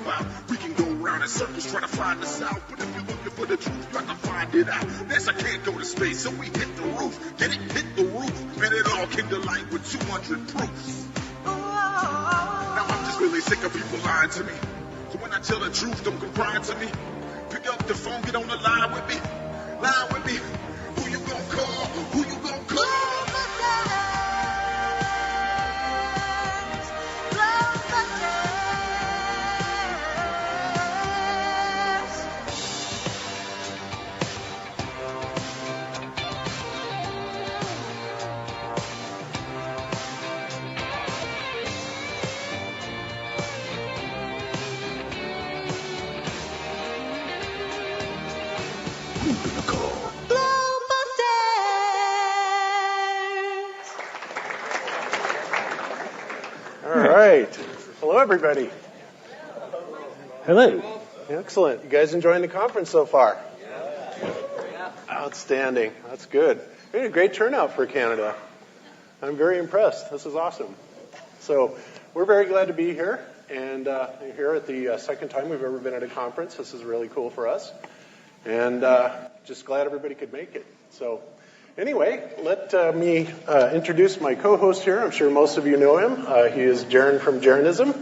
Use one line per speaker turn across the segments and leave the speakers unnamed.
about. We can go around in circles trying to find the south, but if you're looking for the truth, you have to find it out. NASA can't go to space, so we hit the roof. Get it? Hit the roof. And it all came to light with 200 proofs. Now I'm just really sick of people lying to me. So when I tell the truth, don't come crying to me. Pick up the phone, get on the line with me. Line with me. Who you gonna call? Who you gonna call?
All right. Hello, everybody.
Hello.
Excellent. You guys enjoying the conference so far? Outstanding. That's good. We had a great turnout for Canada. I'm very impressed. This is awesome. So we're very glad to be here. And here at the second time we've ever been at a conference. This is really cool for us. And just glad everybody could make it. So anyway, let me introduce my co-host here. I'm sure most of you know him. He is Jeran from Jeranism.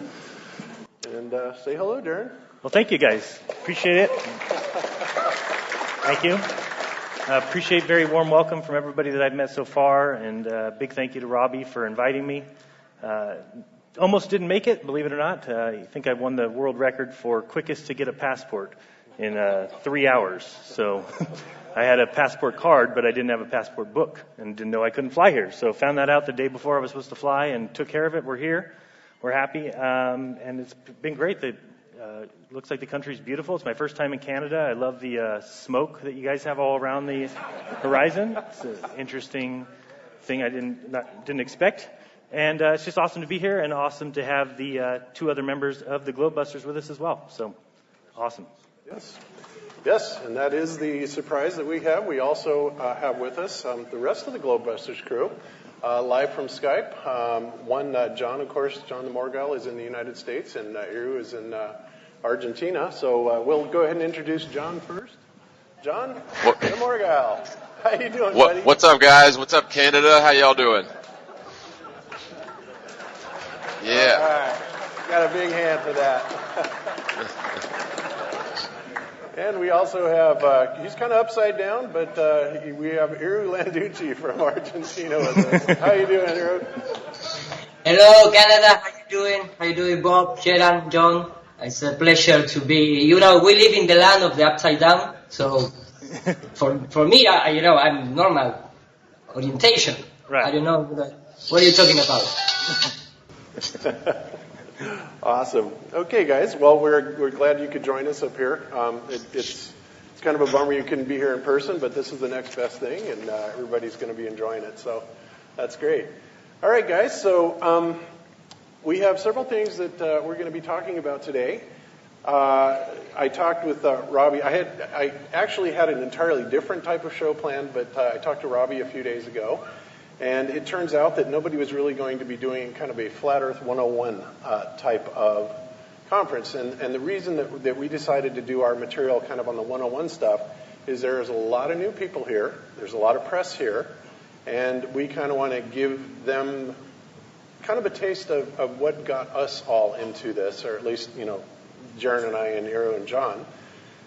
And say hello, Jeran.
Well, thank you, guys. Appreciate it. Thank you. Appreciate very warm welcome from everybody that I've met so far. And big thank you to Robbie for inviting me. Almost didn't make it, believe it or not. I think I won the world record for quickest to get a passport in 3 hours. So I had a passport card, but I didn't have a passport book and didn't know I couldn't fly here. So found that out the day before I was supposed to fly and took care of it. We're here. We're happy. And it's been great. Looks like the country's beautiful. It's my first time in Canada. I love the smoke that you guys have all around the horizon. It's an interesting thing I didn't expect. And it's just awesome to be here and awesome to have the two other members of the Globebusters with us as well. So awesome.
Yes, and that is the surprise that we have. We also have with us the rest of the Globebusters crew, live from Skype. John, of course, John the Morgal is in the United States, and Iru is in Argentina. So we'll go ahead and introduce John first. John the Morgal. How you doing, buddy?
What's up, guys? What's up, Canada? How y'all doing? Yeah.
All right. Got a big hand for that. And we also have, he's kind of upside down, but we have Iru Landucci from Argentina with us. How you doing, Iru?
Hello, Canada. How you doing? How you doing, Bob, Jeran, John? It's a pleasure to be. We live in the land of the upside down. So for me, I'm normal orientation.
Right.
I don't know. What are you talking about?
Awesome. Okay, guys. Well, we're glad you could join us up here. It's kind of a bummer you couldn't be here in person, but this is the next best thing, and everybody's going to be enjoying it. So that's great. All right, guys. So we have several things that we're going to be talking about today. I talked with Robbie. I actually had an entirely different type of show planned, but I talked to Robbie a few days ago. And it turns out that nobody was really going to be doing kind of a Flat Earth 101 type of conference. And the reason that we decided to do our material kind of on the 101 stuff is there's a lot of new people here. There's a lot of press here. And we kind of want to give them kind of a taste of what got us all into this, or at least, Jeran and I and Iru and John,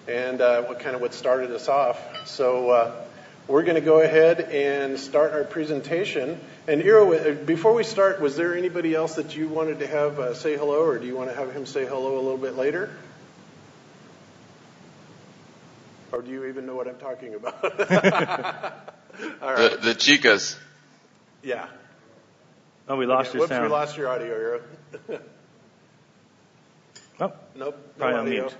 and what started us off. So we're going to go ahead and start our presentation. And Iru, before we start, was there anybody else that you wanted to have say hello, or do you want to have him say hello a little bit later? Or do you even know what I'm talking about? All right.
The chicas.
Yeah.
Oh, we lost your sound.
We lost your audio, Iru.
Oh.
Nope.
Probably
No
on
audio.
mute.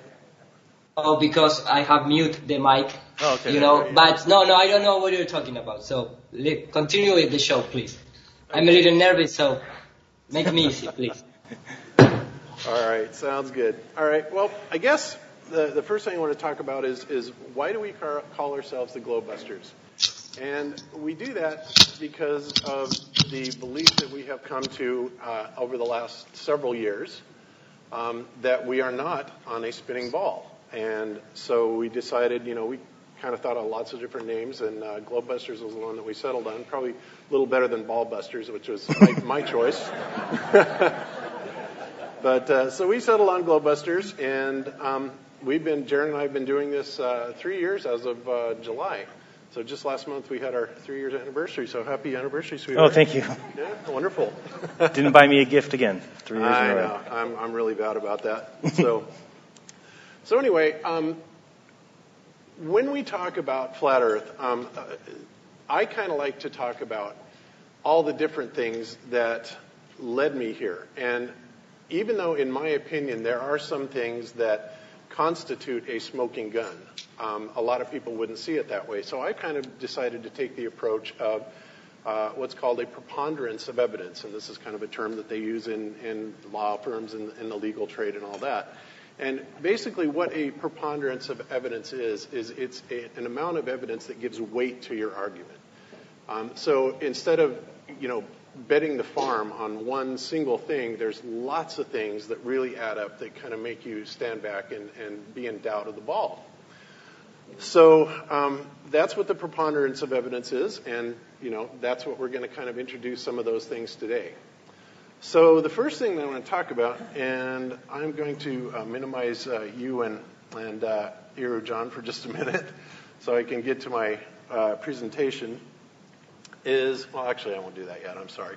Oh, because I have mute the mic.
Oh, okay.
But no, I don't know what you're talking about. So continue with the show, please. I'm a little nervous, so make me easy, please.
All right, sounds good. All right, well, I guess the first thing I want to talk about is why do we call ourselves the Globebusters? And we do that because of the belief that we have come to over the last several years that we are not on a spinning ball. And so we decided, we kind of thought of lots of different names, and Globebusters was the one that we settled on, probably a little better than Ballbusters, which was my choice. But so we settled on Globebusters, and Jeran and I have been doing this 3 years as of July. So just last month we had our 3 years anniversary. So happy anniversary, sweetheart.
Oh, thank you.
Yeah, wonderful.
Didn't buy me a gift again. 3 years in
I
a row.
know. I'm really bad about that. So anyway, when we talk about flat Earth, I kind of like to talk about all the different things that led me here. And even though, in my opinion, there are some things that constitute a smoking gun, a lot of people wouldn't see it that way. So I kind of decided to take the approach of what's called a preponderance of evidence. And this is kind of a term that they use in law firms and in the legal trade and all that. And basically what a preponderance of evidence is it's an amount of evidence that gives weight to your argument. So instead of, betting the farm on one single thing, there's lots of things that really add up that kind of make you stand back and be in doubt of the ball. So that's what the preponderance of evidence is, and that's what we're going to kind of introduce some of those things today. So the first thing that I want to talk about, and I'm going to minimize you and Iru John for just a minute so I can get to my presentation, actually I won't do that yet, I'm sorry.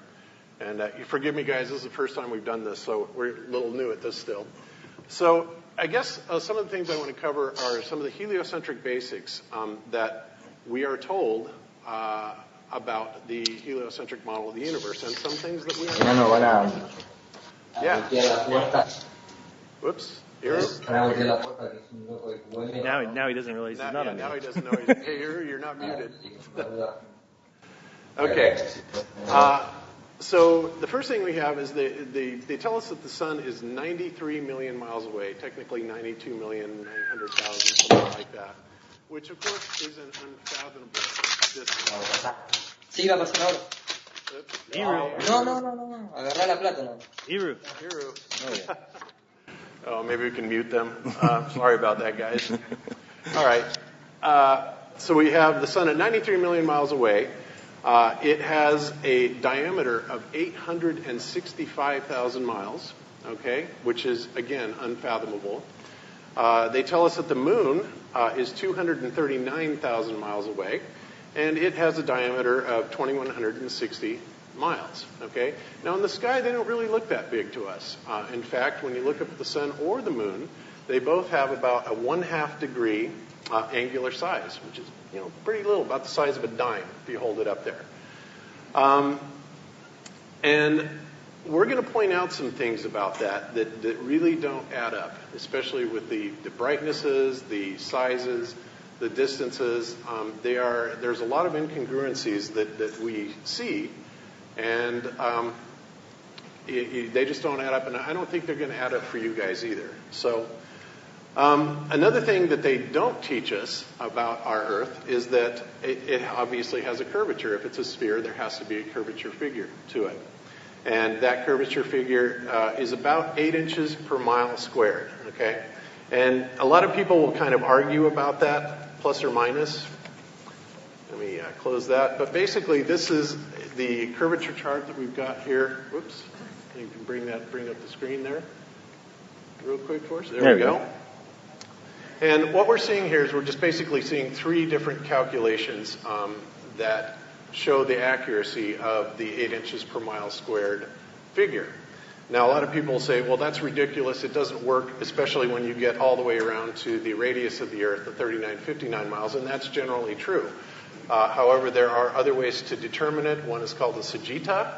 And you forgive me, guys, this is the first time we've done this, so we're a little new at this still. So I guess some of the things I want to cover are some of the heliocentric basics that we are told about the heliocentric model of the universe, and some things that we are not. Yeah. Whoops. Iru?
Now he doesn't realize he's not on
now
mute.
he doesn't know. Hey, Iru, you're not muted. Okay. So the first thing we have is they tell us that the sun is 93 million miles away, technically 92,900,000, something like that, which of course is an unfathomable distance.
Sí, va a pasar ahora.
Iru.
No. Agarrá la plata, no.
Iru.
Oh, yeah. Oh, maybe we can mute them. Sorry about that, guys. All right. So we have the sun at 93 million miles away. It has a diameter of 865,000 miles, okay, which is, again, unfathomable. They tell us that the moon is 239,000 miles away, and it has a diameter of 2,160 miles, okay? Now, in the sky, they don't really look that big to us. In fact, when you look up at the sun or the moon, they both have about a 1/2 degree angular size, which is, pretty little, about the size of a dime if you hold it up there. And we're going to point out some things about that really don't add up, especially with the brightnesses, the sizes, the distances. There's a lot of incongruencies that we see, and they just don't add up, and I don't think they're going to add up for you guys either. So another thing that they don't teach us about our Earth is that it obviously has a curvature. If it's a sphere, there has to be a curvature figure to it. And that curvature figure is about 8 inches per mile squared, okay? And a lot of people will kind of argue about that, plus or minus. Let me close that. But basically, this is the curvature chart that we've got here. Whoops. You can bring up the screen there real quick for us. There we go. And what we're seeing here is we're just basically seeing 3 different calculations that show the accuracy of the 8 inches per mile squared figure. Now, a lot of people say, well, that's ridiculous. It doesn't work, especially when you get all the way around to the radius of the Earth, the 3959 miles, and that's generally true. However, there are other ways to determine it. One is called the Sagitta.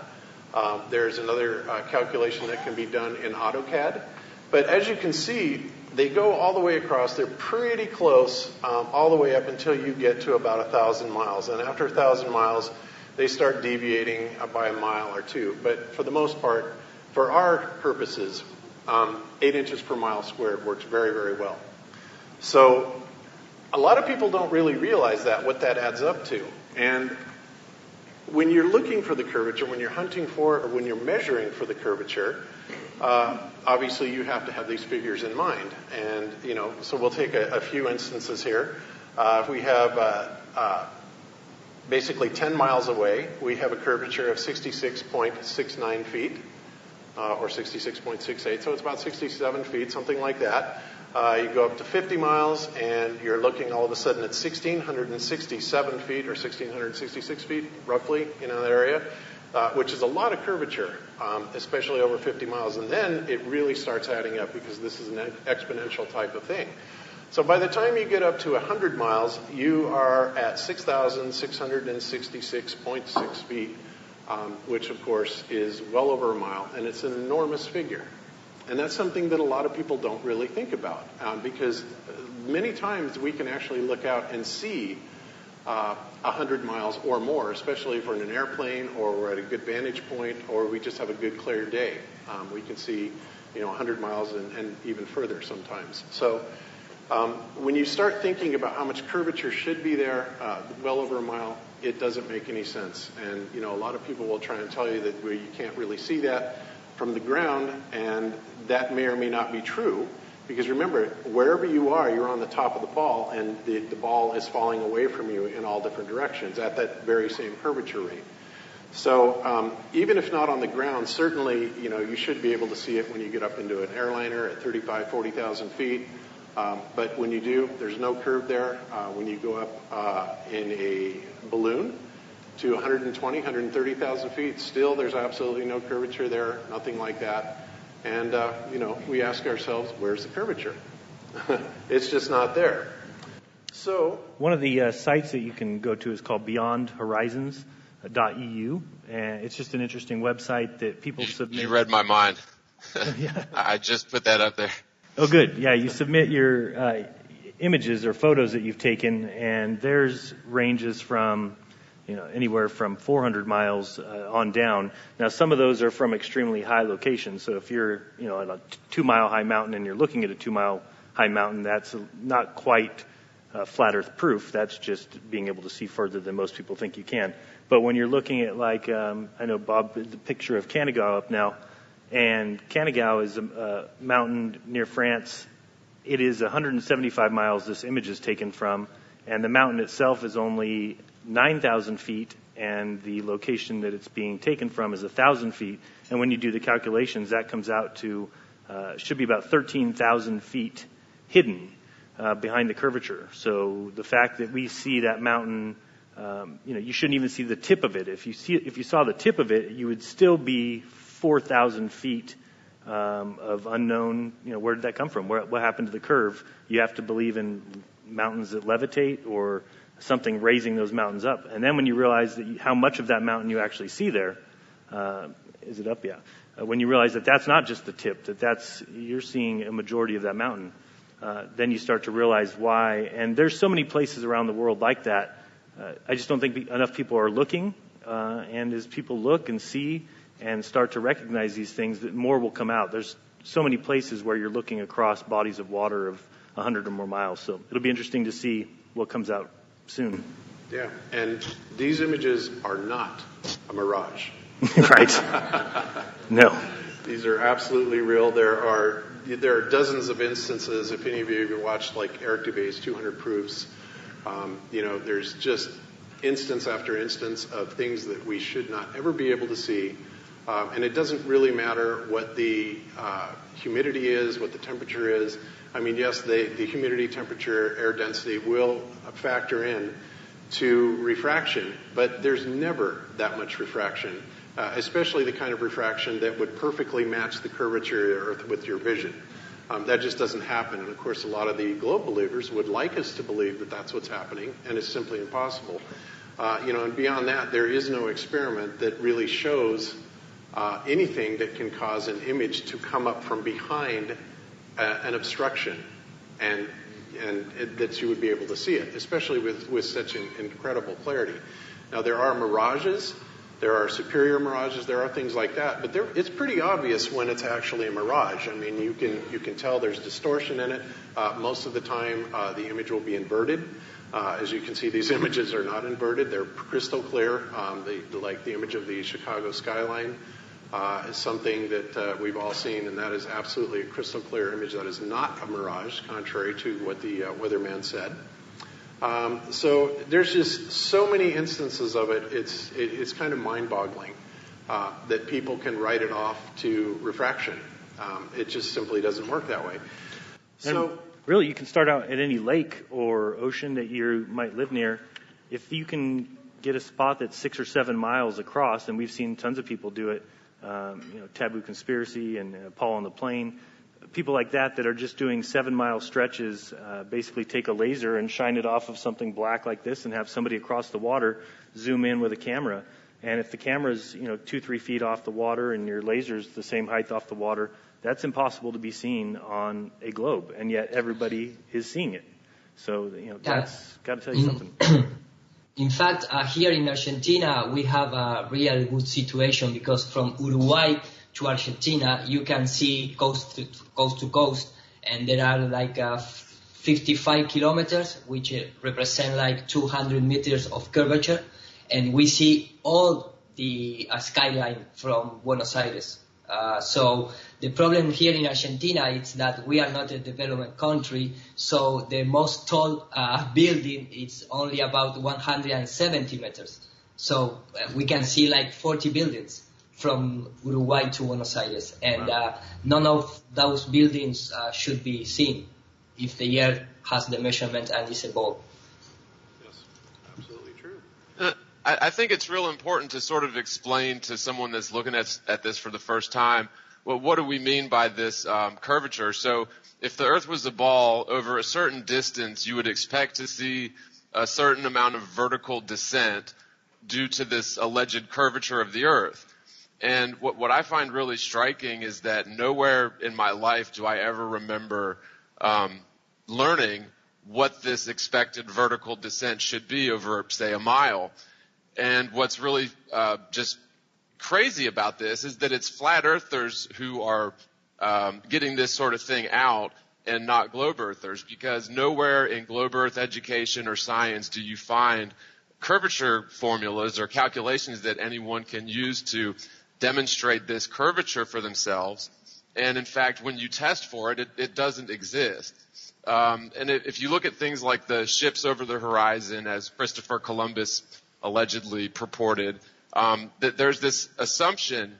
There's another calculation that can be done in AutoCAD. But as you can see, they go all the way across. They're pretty close all the way up until you get to about 1,000 miles. And after 1,000 miles, they start deviating by a mile or two. But for the most part, for our purposes, 8 inches per mile squared works very, very well. So a lot of people don't really realize what that adds up to. And when you're looking for the curvature, when you're hunting for it, or when you're measuring for the curvature, obviously you have to have these figures in mind. And, so we'll take a few instances here. If we have basically 10 miles away, we have a curvature of 66.69 feet, or 66.68, so it's about 67 feet, something like that. You go up to 50 miles, and you're looking all of a sudden at 1,667 feet, or 1,666 feet, roughly, in that area, which is a lot of curvature, especially over 50 miles. And then it really starts adding up, because this is an exponential type of thing. So by the time you get up to 100 miles, you are at 6,666.6 feet, which, of course, is well over a mile, and it's an enormous figure. And that's something that a lot of people don't really think about, because many times we can actually look out and see 100 miles or more, especially if we're in an airplane or we're at a good vantage point or we just have a good clear day. We can see 100 miles and even further sometimes. So when you start thinking about how much curvature should be there, well over a mile, it doesn't make any sense. And, a lot of people will try and tell you that you can't really see that from the ground, and that may or may not be true. Because remember, wherever you are, you're on the top of the ball, and the ball is falling away from you in all different directions at that very same curvature rate. So even if not on the ground, certainly, you should be able to see it when you get up into an airliner at 35,000, 40,000 feet. But when you do, there's no curve there. When you go up in a balloon to 120,000, 130,000 feet, still there's absolutely no curvature there, nothing like that. And, we ask ourselves, where's the curvature? It's just not there. So
one of the sites that you can go to is called beyondhorizons.eu, and it's just an interesting website that people submit.
You read my mind.
Yeah.
I just put that up there.
Oh, good. Yeah, you submit your images or photos that you've taken, and there's ranges from anywhere from 400 miles on down. Now, some of those are from extremely high locations. So if you're, at a 2-mile high mountain and you're looking at a 2-mile high mountain, that's not quite flat Earth proof. That's just being able to see further than most people think you can. But when you're looking at, like, I know Bob, the picture of Canigao up now, and Canigao is a mountain near France. It is 175 miles this image is taken from, and the mountain itself is only 9,000 feet, and the location that it's being taken from is 1,000 feet. And when you do the calculations, that comes out to should be about 13,000 feet hidden behind the curvature. So the fact that we see that mountain, you shouldn't even see the tip of it. If you saw the tip of it, you would still be 4,000 feet of unknown. Where did that come from? What happened to the curve? You have to believe in mountains that levitate or something raising those mountains up. And then when you realize that how much of that mountain you actually see there, is it up? Yeah. When you realize that that's not just the tip, you're seeing a majority of that mountain, then you start to realize why. And there's so many places around the world like that. I just don't think enough people are looking. And as people look and see and start to recognize these things, that more will come out. There's so many places where you're looking across bodies of water of 100 or more miles. So it'll be interesting to see what comes out soon.
Yeah, and these images are not a mirage.
Right. No.
These are absolutely real. There are dozens of instances. If any of you have watched like Eric Dubé's 200 Proofs, there's just instance after instance of things that we should not ever be able to see. And it doesn't really matter what the humidity is, what the temperature is. I mean, yes, the humidity, temperature, air density will factor in to refraction, but there's never that much refraction, especially the kind of refraction that would perfectly match the curvature of the Earth with your vision. That just doesn't happen. And, of course, a lot of the globe believers would like us to believe that that's what's happening, and it's simply impossible. And beyond that, there is no experiment that really shows anything that can cause an image to come up from behind an obstruction and that you would be able to see it, especially with such an incredible clarity. Now, there are mirages, there are superior mirages, there are things like that, but it's pretty obvious when it's actually a mirage. I mean, you can tell there's distortion in it. Most of the time, the image will be inverted. As you can see, these images are not inverted. They're crystal clear. Like the image of the Chicago skyline is something that we've all seen, and that is absolutely a crystal clear image. That is not a mirage, contrary to what the weatherman said. So there's just so many instances of it. It's kind of mind-boggling that people can write it off to refraction. It just simply doesn't work that way. So.
And really, you can start out at any lake or ocean that you might live near. If you can get a spot that's 6 or 7 miles across, and we've seen tons of people do it, Taboo Conspiracy and Paul on the Plane, people like that are just doing 7-mile stretches, basically take a laser and shine it off of something black like this and have somebody across the water zoom in with a camera. And if the camera's 2-3 feet off the water and your laser's the same height off the water, that's impossible to be seen on a globe, and yet everybody is seeing it. So, that's got to tell you something.
In fact, here in Argentina, we have a real good situation because from Uruguay to Argentina, you can see coast to coast, and there are like 55 kilometers, which represent like 200 meters of curvature, and we see all the skyline from Buenos Aires. So the problem here in Argentina is that we are not a development country, so the most tall building is only about 170 meters. So we can see like 40 buildings from Uruguay to Buenos Aires, and none of those buildings should be seen if the Earth has the measurement and is above.
Yes, absolutely true.
I think it's real important to sort of explain to someone that's looking at this for the first time, well, what do we mean by this curvature? So if the Earth was a ball, over a certain distance, you would expect to see a certain amount of vertical descent due to this alleged curvature of the Earth. And what I find really striking is that nowhere in my life do I ever remember learning what this expected vertical descent should be over, say, a mile. And what's really just crazy about this is that it's flat earthers who are getting this sort of thing out and not globe earthers, because nowhere in globe earth education or science do you find curvature formulas or calculations that anyone can use to demonstrate this curvature for themselves. And in fact, when you test for it, it doesn't exist. And if you look at things like the ships over the horizon, as Christopher Columbus allegedly purported, that there's this assumption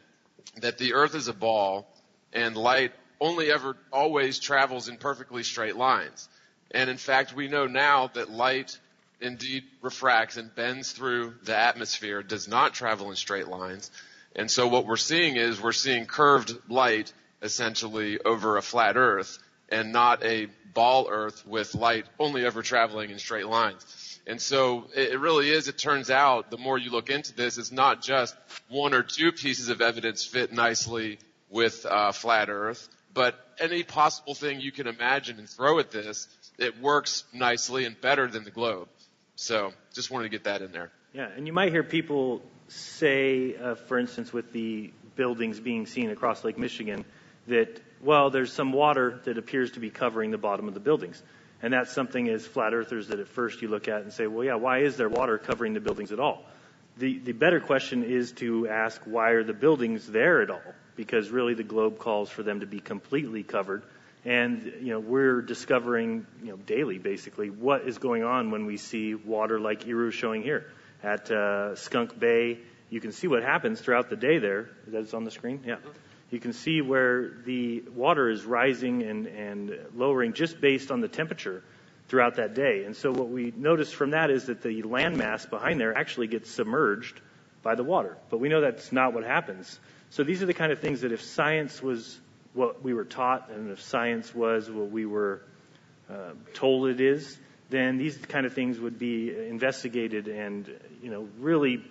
that the Earth is a ball and light only ever always travels in perfectly straight lines. And in fact, we know now that light indeed refracts and bends through the atmosphere, does not travel in straight lines. And so what we're seeing is we're seeing curved light essentially over a flat Earth and not a ball Earth with light only ever traveling in straight lines. And so it really is, it turns out, the more you look into this, it's not just one or two pieces of evidence fit nicely with flat Earth, but any possible thing you can imagine and throw at this, it works nicely and better than the globe. So just wanted to get that in there.
Yeah, and you might hear people say, for instance, with the buildings being seen across Lake Michigan, that, well, there's some water that appears to be covering the bottom of the buildings. And that's something as flat earthers that at first you look at and say, well, yeah, why is there water covering the buildings at all? The better question is to ask, why are the buildings there at all? Because really the globe calls for them to be completely covered. And, we're discovering, daily basically what is going on when we see water like Iru's showing here. At Skunk Bay, you can see what happens throughout the day there. That's on the screen? Yeah. You can see where the water is rising and lowering just based on the temperature throughout that day. And so what we notice from that is that the landmass behind there actually gets submerged by the water. But we know that's not what happens. So these are the kind of things that if science was what we were taught and if science was what we were told it is, then these kind of things would be investigated and, really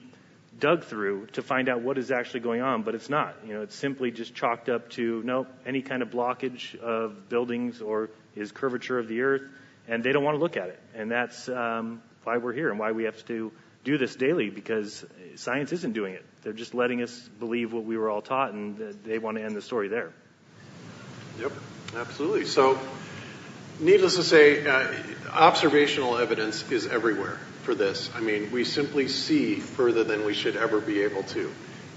dug through to find out what is actually going on, but it's not. It's simply just chalked up to, any kind of blockage of buildings or is curvature of the Earth, and they don't want to look at it. And that's why we're here and why we have to do this daily, because science isn't doing it. They're just letting us believe what we were all taught, and they want to end the story there.
Yep, absolutely. So needless to say, observational evidence is everywhere for this. I mean, we simply see further than we should ever be able to.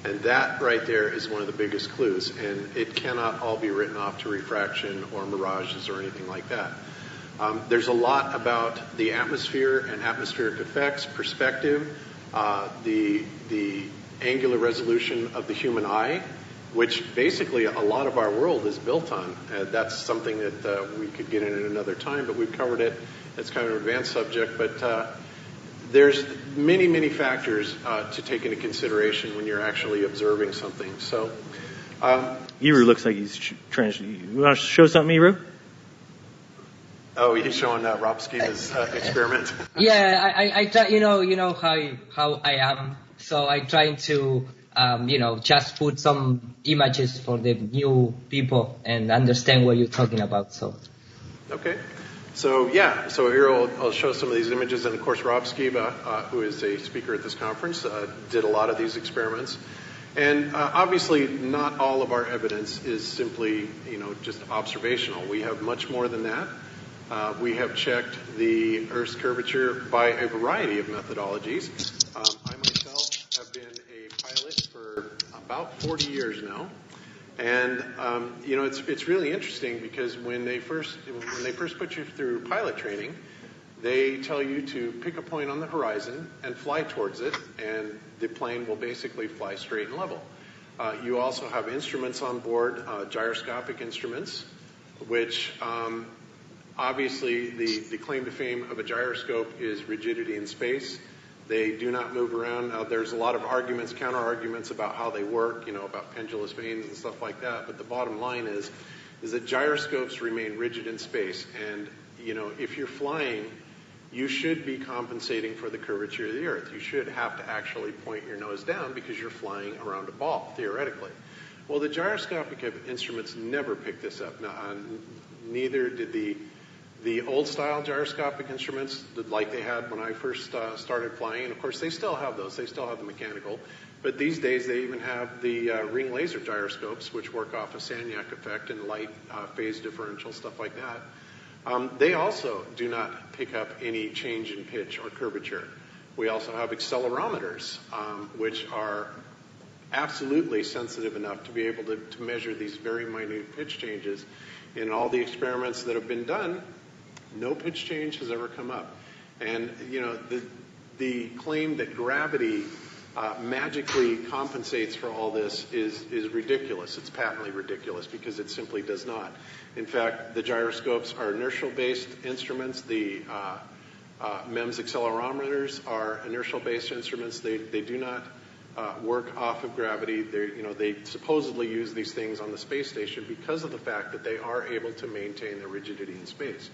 And that right there is one of the biggest clues. And it cannot all be written off to refraction or mirages or anything like that. There's a lot about the atmosphere and atmospheric effects, perspective, the angular resolution of the human eye, which basically a lot of our world is built on. That's something that we could get in at another time, but we've covered it. It's kind of an advanced subject, but there's many, many factors to take into consideration when you're actually observing something. So,
Iru looks like he's trying to. You want to show something, Iru?
Oh, he's showing Rob Skiba's experiment.
Yeah, I try. You know how I am. So I trying to just put some images for the new people and understand what you're talking about. So.
Okay. So here I'll show some of these images, and of course Rob Skiba, who is a speaker at this conference, did a lot of these experiments. And obviously not all of our evidence is simply, just observational. We have much more than that. We have checked the Earth's curvature by a variety of methodologies. I myself have been a pilot for about 40 years now. And it's really interesting because when they first put you through pilot training, they tell you to pick a point on the horizon and fly towards it, and the plane will basically fly straight and level. You also have instruments on board, gyroscopic instruments, which obviously the claim to fame of a gyroscope is rigidity in space. They do not move around. Now, there's a lot of arguments, counter-arguments about how they work, about pendulous vanes and stuff like that. But the bottom line is that gyroscopes remain rigid in space. And, if you're flying, you should be compensating for the curvature of the Earth. You should have to actually point your nose down because you're flying around a ball, theoretically. Well, the gyroscopic instruments never picked this up. Now, neither did the old-style gyroscopic instruments, like they had when I first started flying, and of course they still have those. They still have the mechanical. But these days they even have the ring laser gyroscopes, which work off a Sagnac effect and light phase differential, stuff like that. They also do not pick up any change in pitch or curvature. We also have accelerometers, which are absolutely sensitive enough to be able to measure these very minute pitch changes. In all the experiments that have been done, no pitch change has ever come up. And, the claim that gravity magically compensates for all this is ridiculous. It's patently ridiculous because it simply does not. In fact, the gyroscopes are inertial-based instruments. The MEMS accelerometers are inertial-based instruments. They do not work off of gravity. They supposedly use these things on the space station because of the fact that they are able to maintain their rigidity in space.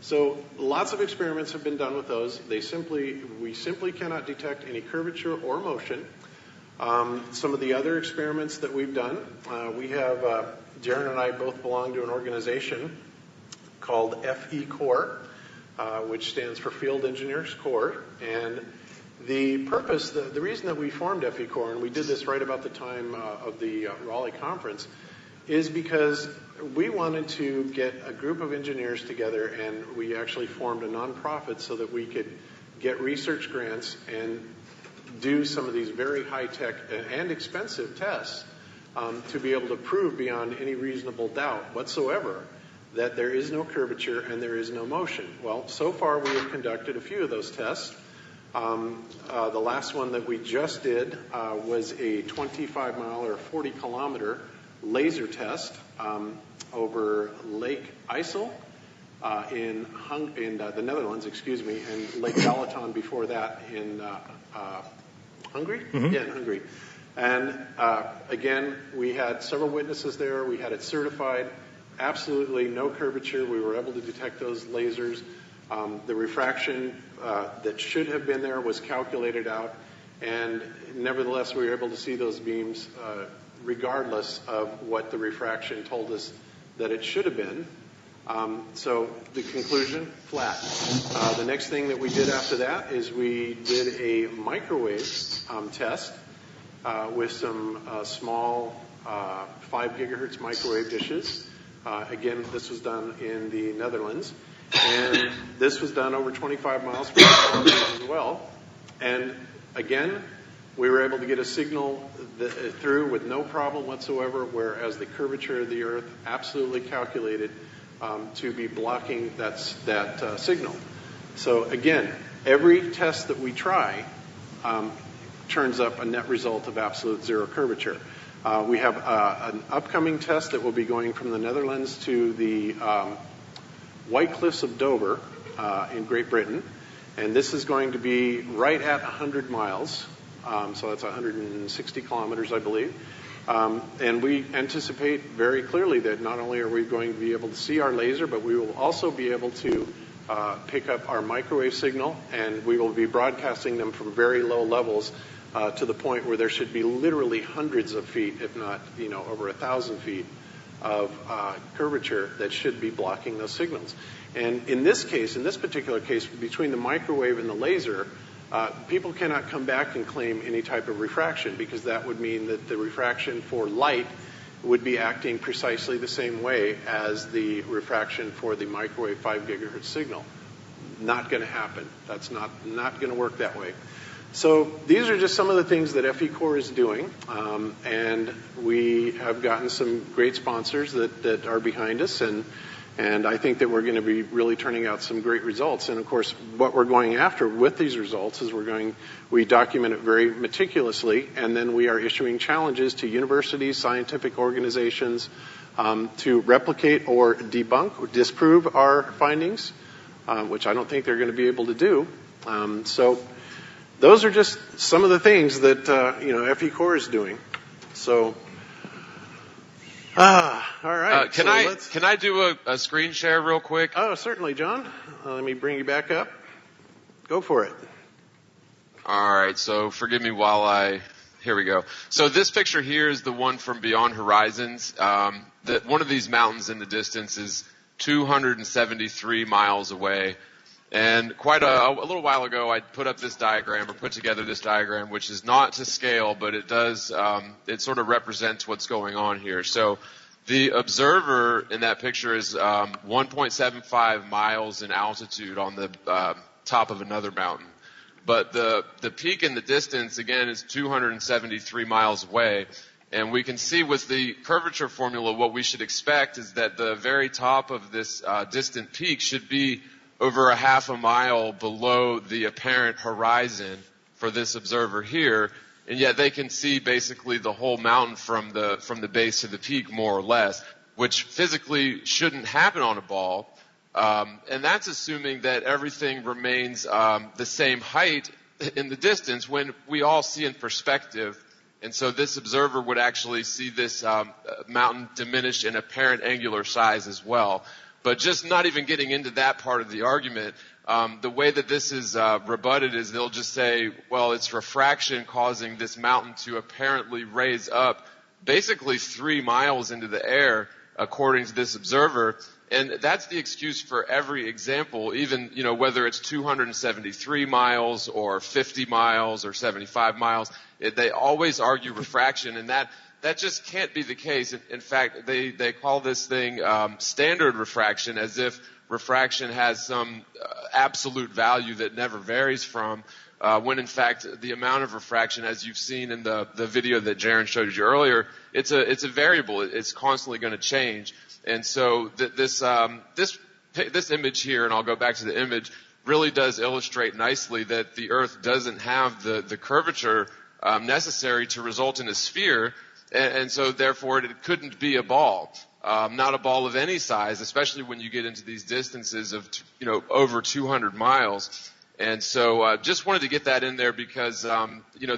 So lots of experiments have been done with those. We simply cannot detect any curvature or motion. Some of the other experiments that we've done, we have, Jeran and I both belong to an organization called FEIC, which stands for Field Engineers Corps. And the purpose, the reason that we formed FEIC, and we did this right about the time of the Raleigh conference, is because we wanted to get a group of engineers together, and we actually formed a nonprofit so that we could get research grants and do some of these very high-tech and expensive tests to be able to prove beyond any reasonable doubt whatsoever that there is no curvature and there is no motion. Well, so far we have conducted a few of those tests. The last one that we just did was a 25-mile or 40-kilometer laser test over Lake IJssel in the Netherlands, and Lake Balaton before that in Hungary? Mm-hmm. Yeah, in Hungary. And again, we had several witnesses there. We had it certified. Absolutely no curvature. We were able to detect those lasers. The refraction that should have been there was calculated out, and nevertheless we were able to see those beams regardless of what the refraction told us that it should have been. So the conclusion, flat. The next thing that we did after that is we did a microwave test with some small 5 gigahertz microwave dishes. Again, this was done in the Netherlands, and this was done over 25 miles per hour as well. And again, we were able to get a signal through with no problem whatsoever, whereas the curvature of the Earth absolutely calculated to be blocking that signal. So again, every test that we try turns up a net result of absolute zero curvature. We have an upcoming test that will be going from the Netherlands to the White Cliffs of Dover in Great Britain. And this is going to be right at 100 miles. So that's 160 kilometers, I believe. And we anticipate very clearly that not only are we going to be able to see our laser, but we will also be able to pick up our microwave signal, and we will be broadcasting them from very low levels to the point where there should be literally hundreds of feet, if not, over 1,000 feet of curvature that should be blocking those signals. And in this particular case, between the microwave and the laser, people cannot come back and claim any type of refraction, because that would mean that the refraction for light would be acting precisely the same way as the refraction for the microwave 5 gigahertz signal. Not going to happen. That's not going to work that way. So these are just some of the things that FEIC is doing, and we have gotten some great sponsors that are behind us, and I think that we're going to be really turning out some great results. And of course, what we're going after with these results is we document it very meticulously, and then we are issuing challenges to universities, scientific organizations, to replicate or debunk or disprove our findings, which I don't think they're going to be able to do. So those are just some of the things that FEIC is doing. So. All right.
Can I do a screen share real quick?
Oh, certainly, John. Let me bring you back up. Go for it.
All right. So forgive me here we go. So this picture here is the one from Beyond Horizons. One of these mountains in the distance is 273 miles away. And quite a little while ago, I put together this diagram, which is not to scale, but it does, it sort of represents what's going on here. So the observer in that picture is 1.75 miles in altitude on the top of another mountain. But the peak in the distance, again, is 273 miles away. And we can see with the curvature formula, what we should expect is that the very top of this distant peak should be over a half a mile below the apparent horizon for this observer here, and yet they can see basically the whole mountain from the base to the peak, more or less, which physically shouldn't happen on a ball. And that's assuming that everything remains the same height in the distance when we all see in perspective. And so this observer would actually see this mountain diminish in apparent angular size as well. But just not even getting into that part of the argument, the way that this is rebutted is they'll just say, well, it's refraction causing this mountain to apparently raise up basically 3 miles into the air, according to this observer. And that's the excuse for every example, even, whether it's 273 miles or 50 miles or 75 miles. They always argue refraction, and that just can't be the case. In fact, they call this thing standard refraction, as if refraction has some absolute value that never varies from, when in fact the amount of refraction, as you've seen in the video that Jeran showed you earlier, it's a variable. It's constantly going to change. And so this image here, and I'll go back to the image, really does illustrate nicely that the Earth doesn't have the curvature necessary to result in a sphere. And so, therefore, it couldn't be a ball, not a ball of any size, especially when you get into these distances of, over 200 miles. And so, just wanted to get that in there because,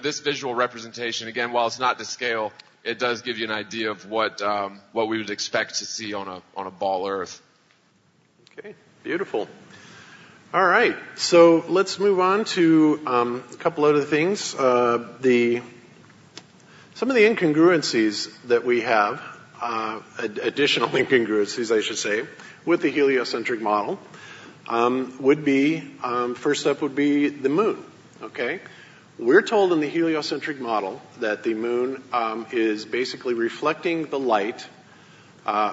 this visual representation, again, while it's not to scale, it does give you an idea of what we would expect to see on a ball Earth.
Okay, beautiful. All right, so let's move on to a couple other things. Some of the incongruencies that we have, additional incongruencies, I should say, with the heliocentric model, would be, first up would be the moon, okay? We're told in the heliocentric model that the moon is basically reflecting the light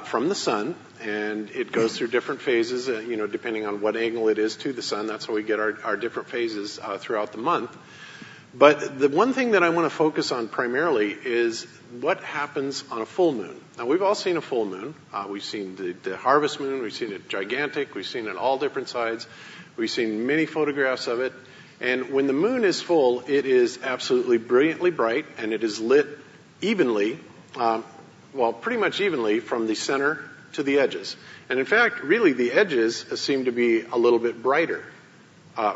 from the sun, and it goes through different phases, depending on what angle it is to the sun. That's how we get our different phases throughout the month. But the one thing that I want to focus on primarily is what happens on a full moon. Now, we've all seen a full moon. We've seen the harvest moon. We've seen it gigantic. We've seen it all different sides. We've seen many photographs of it. And when the moon is full, it is absolutely brilliantly bright, and it is lit evenly, pretty much evenly from the center to the edges. And in fact, really, the edges seem to be a little bit brighter.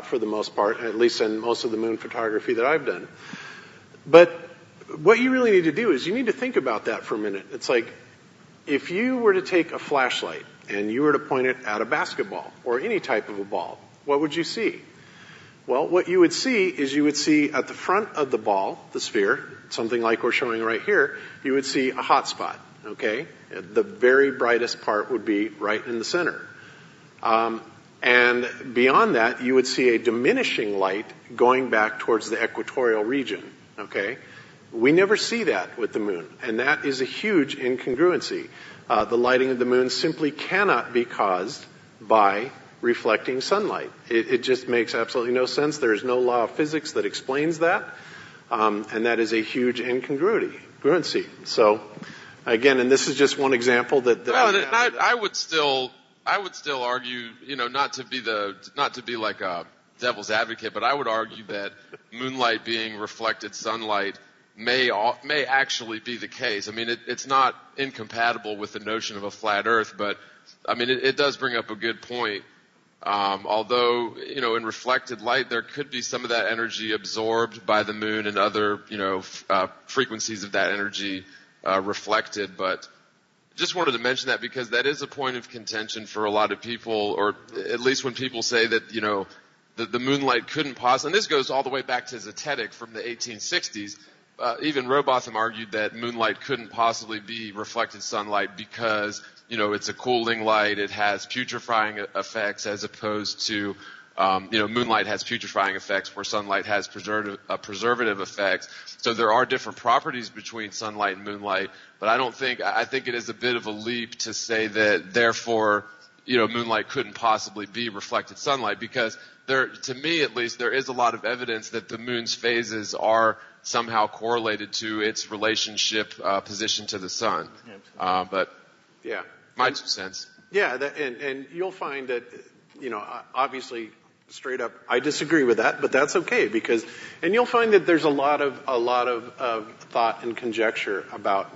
For the most part, at least in most of the moon photography that I've done. But what you really need to do is you need to think about that for a minute. It's like if you were to take a flashlight and you were to point it at a basketball or any type of a ball, what would you see? Well, what you would see is you would see at the front of the ball, the sphere, something like we're showing right here, you would see a hot spot, okay? The very brightest part would be right in the center. And beyond that, you would see a diminishing light going back towards the equatorial region, okay? We never see that with the moon, and that is a huge incongruency. The lighting of the moon simply cannot be caused by reflecting sunlight. It just makes absolutely no sense. There is no law of physics that explains that, and that is a huge incongruency. So, again, and this is just one example that
I would still argue, not to be like a devil's advocate, but I would argue that moonlight being reflected sunlight may actually be the case. I mean, it's not incompatible with the notion of a flat Earth, but I mean, it does bring up a good point. Although, in reflected light, there could be some of that energy absorbed by the moon and other, frequencies of that energy reflected, but just wanted to mention that because that is a point of contention for a lot of people, or at least when people say that, the moonlight couldn't possibly, and this goes all the way back to Zetetic from the 1860s. Even Robotham argued that moonlight couldn't possibly be reflected sunlight because, it's a cooling light, it has putrefying effects as opposed to, moonlight has putrefying effects where sunlight has preservative effects. So there are different properties between sunlight and moonlight, but I think it is a bit of a leap to say that therefore, moonlight couldn't possibly be reflected sunlight because to me at least, there is a lot of evidence that the moon's phases are somehow correlated to its relationship position to the sun. But
yeah,
my 2 cents.
Yeah, and you'll find that, obviously, straight up, I disagree with that, but that's okay and you'll find that there's a lot of thought and conjecture about,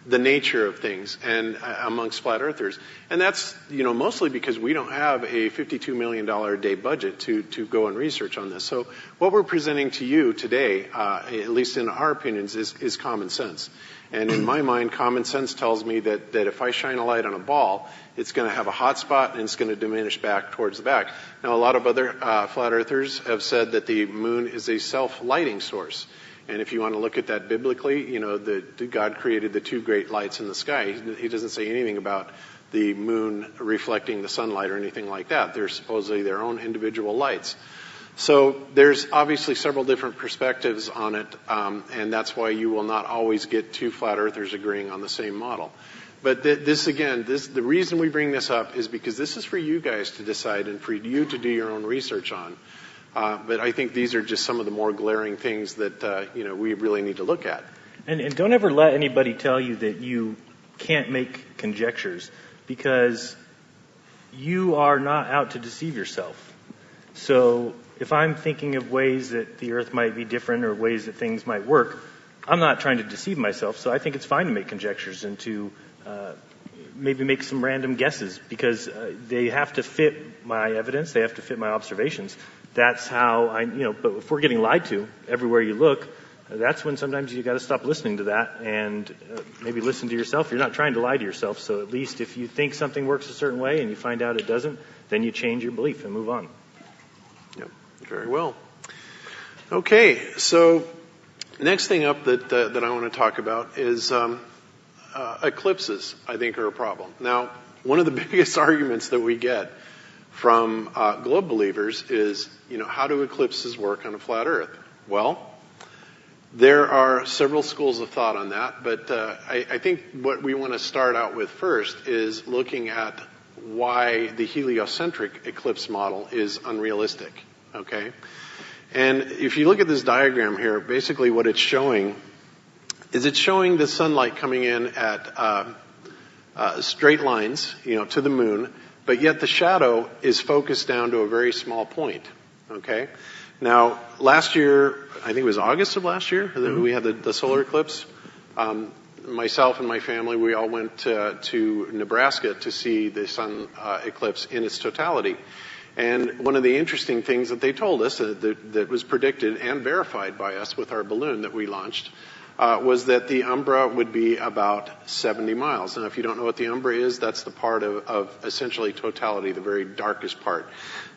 the nature of things and amongst flat earthers. And that's, mostly because we don't have a $52 million a day budget to go and research on this. So what we're presenting to you today, at least in our opinions, is common sense. And in my mind, common sense tells me that if I shine a light on a ball, it's going to have a hot spot and it's going to diminish back towards the back. Now, a lot of other flat earthers have said that the moon is a self-lighting source. And if you want to look at that biblically, God created the two great lights in the sky. He doesn't say anything about the moon reflecting the sunlight or anything like that. They're supposedly their own individual lights. So there's obviously several different perspectives on it, and that's why you will not always get two flat earthers agreeing on the same model. But the reason we bring this up is because this is for you guys to decide and for you to do your own research on. But I think these are just some of the more glaring things that we really need to look at.
And don't ever let anybody tell you that you can't make conjectures, because you are not out to deceive yourself. So if I'm thinking of ways that the Earth might be different or ways that things might work, I'm not trying to deceive myself. So I think it's fine to make conjectures and to maybe make some random guesses, because they have to fit my evidence, they have to fit my observations. That's how but if we're getting lied to everywhere you look, that's when sometimes you got to stop listening to that and maybe listen to yourself. You're not trying to lie to yourself, so at least if you think something works a certain way and you find out it doesn't, then you change your belief and move on.
Yep, very well. Okay, so next thing up that I want to talk about is eclipses, I think, are a problem. Now, one of the biggest arguments that we get from globe believers is, how do eclipses work on a flat Earth? Well, There are several schools of thought on that, but I think what we want to start out with first is looking at why the heliocentric eclipse model is unrealistic, okay? And if you look at this diagram here, basically what it's showing is it's showing the sunlight coming in at straight lines, to the moon, but yet the shadow is focused down to a very small point, okay? Now, last year, I think it was August of last year, that we had the solar eclipse. Myself and my family, we all went to Nebraska to see the sun eclipse in its totality. And one of the interesting things that they told us that was predicted and verified by us with our balloon that we launched was that the umbra would be about 70 miles. Now, if you don't know what the umbra is, that's the part of essentially totality, the very darkest part.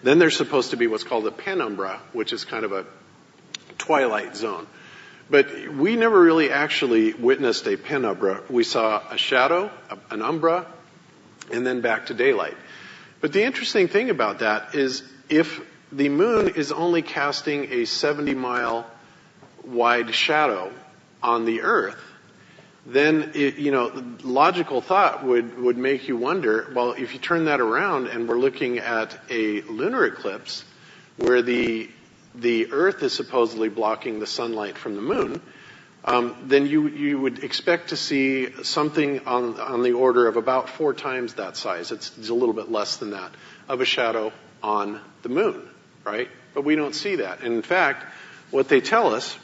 Then there's supposed to be what's called a penumbra, which is kind of a twilight zone. But we never really actually witnessed a penumbra. We saw a shadow, an umbra, and then back to daylight. But the interesting thing about that is if the moon is only casting a 70-mile wide shadow on the Earth, then logical thought would make you wonder, well, if you turn that around and we're looking at a lunar eclipse where the Earth is supposedly blocking the sunlight from the moon, then you would expect to see something on the order of about 4 times that size. It's a little bit less than that, of a shadow on the moon, right? But we don't see that. And in fact, what they tell us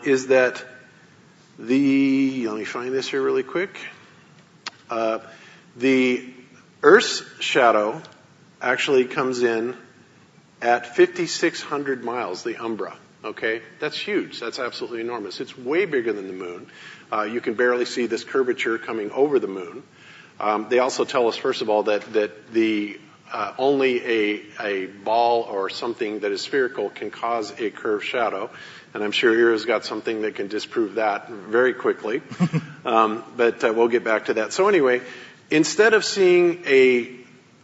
is that let me find this here really quick. The Earth's shadow actually comes in at 5,600 miles, the umbra. Okay, that's huge. That's absolutely enormous. It's way bigger than the moon. You can barely see this curvature coming over the moon. They also tell us, first of all, that the only a ball or something that is spherical can cause a curved shadow. And I'm sure Ira's got something that can disprove that very quickly. But we'll get back to that. So anyway, instead of seeing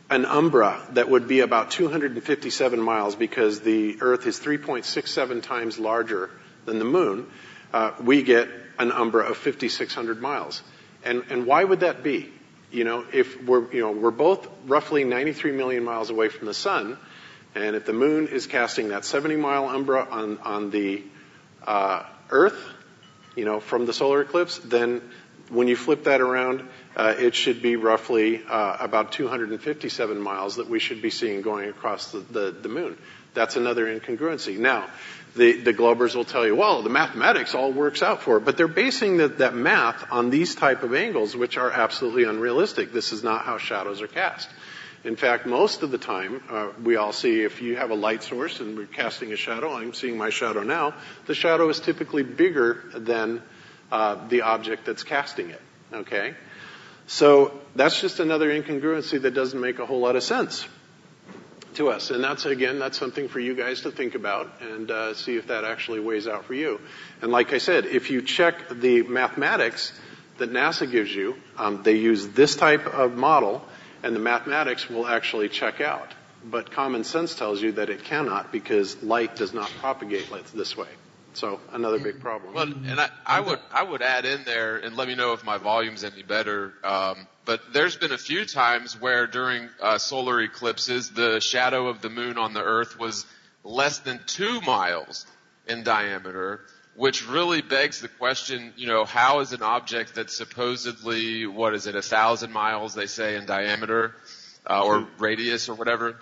an umbra that would be about 257 miles because the Earth is 3.67 times larger than the moon, we get an umbra of 5,600 miles. And why would that be? If we're both roughly 93 million miles away from the sun, and if the moon is casting that 70-mile umbra on the Earth, from the solar eclipse, then when you flip that around, it should be roughly about 257 miles that we should be seeing going across the moon. That's another incongruency. Now, the Globers will tell you, well, the mathematics all works out for it, but they're basing that math on these type of angles, which are absolutely unrealistic. This is not how shadows are cast. In fact, most of the time, we all see if you have a light source and we're casting a shadow, I'm seeing my shadow now, the shadow is typically bigger than the object that's casting it, okay? So that's just another incongruency that doesn't make a whole lot of sense to us. And that's something for you guys to think about and see if that actually weighs out for you. And like I said, if you check the mathematics that NASA gives you, they use this type of model, and the mathematics will actually check out. But common sense tells you that it cannot because light does not propagate this way. So another big problem.
Well, and I would add in there, and let me know if my volume's any better. But there's been a few times where during solar eclipses, the shadow of the moon on the Earth was less than 2 miles in diameter, which really begs the question, how is an object that's supposedly, 1,000 miles, they say, in diameter, or radius or whatever,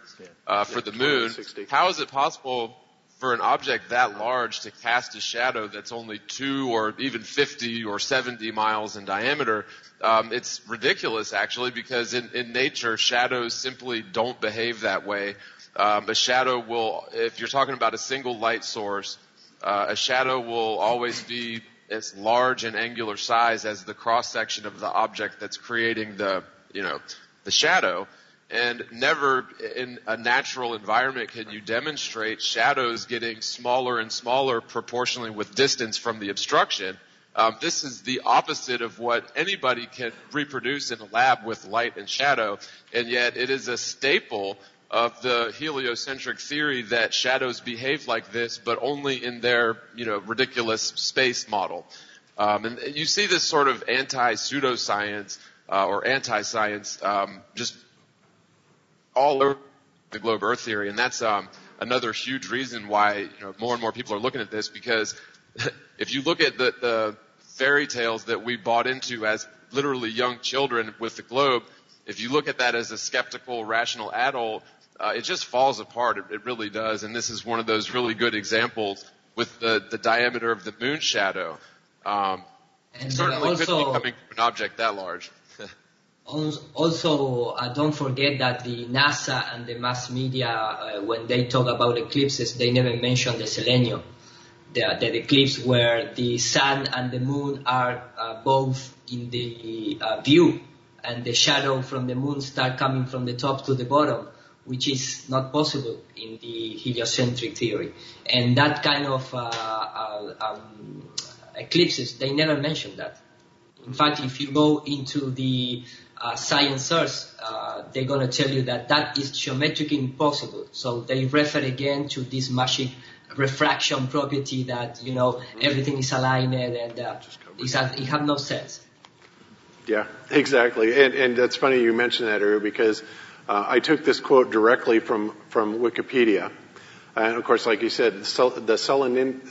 for the moon, how is it possible for an object that large to cast a shadow that's only 2 or even 50 or 70 miles in diameter? It's ridiculous, actually, because in nature, shadows simply don't behave that way. A shadow will, if you're talking about a single light source, a shadow will always be as large in angular size as the cross-section of the object that's creating the shadow. And never in a natural environment can you demonstrate shadows getting smaller and smaller proportionally with distance from the obstruction. This is the opposite of what anybody can reproduce in a lab with light and shadow, and yet it is a staple of the heliocentric theory that shadows behave like this, but only in their, ridiculous space model. And you see this sort of anti-pseudoscience or anti-science just all over the globe Earth theory, and that's another huge reason why more and more people are looking at this, because if you look at the fairy tales that we bought into as literally young children with the globe, if you look at that as a skeptical, rational adult, it just falls apart. It really does. And this is one of those really good examples with the diameter of the moon shadow.
And
certainly
also,
could be coming from an object that large.
Also, don't forget that the NASA and the mass media, when they talk about eclipses, they never mention the selenium. The eclipse where the sun and the moon are both in the view, and the shadow from the moon start coming from the top to the bottom, which is not possible in the heliocentric theory. And that kind of eclipses, they never mention that. In fact, if you go into the science source, they're going to tell you that is geometrically impossible. So they refer again to this magic refraction property that, everything is aligned, and it has no sense.
Yeah, exactly. And that's funny you mentioned that, Eru, because I took this quote directly from Wikipedia. And of course, like you said, the Seleninian,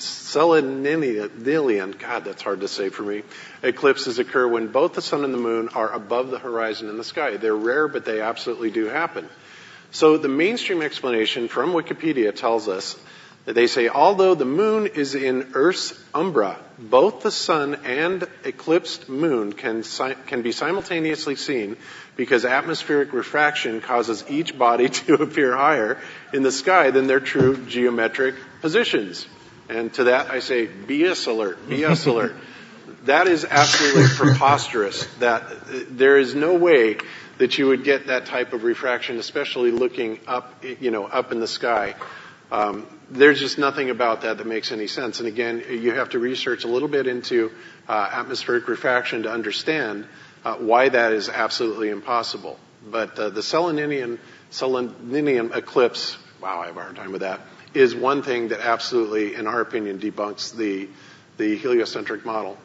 God, that's hard to say for me, eclipses occur when both the sun and the moon are above the horizon in the sky. They're rare, but they absolutely do happen. So the mainstream explanation from Wikipedia tells us that they say, although the moon is in Earth's umbra, both the sun and eclipsed moon can be simultaneously seen because atmospheric refraction causes each body to appear higher in the sky than their true geometric positions. And to that I say, BS alert, BS alert. That is absolutely preposterous. That there is no way that you would get that type of refraction, especially looking up, up in the sky. There's just nothing about that makes any sense. And again, you have to research a little bit into atmospheric refraction to understand why that is absolutely impossible. But the Seleninian eclipse, wow, I have a hard time with that, is one thing that absolutely, in our opinion, debunks the heliocentric model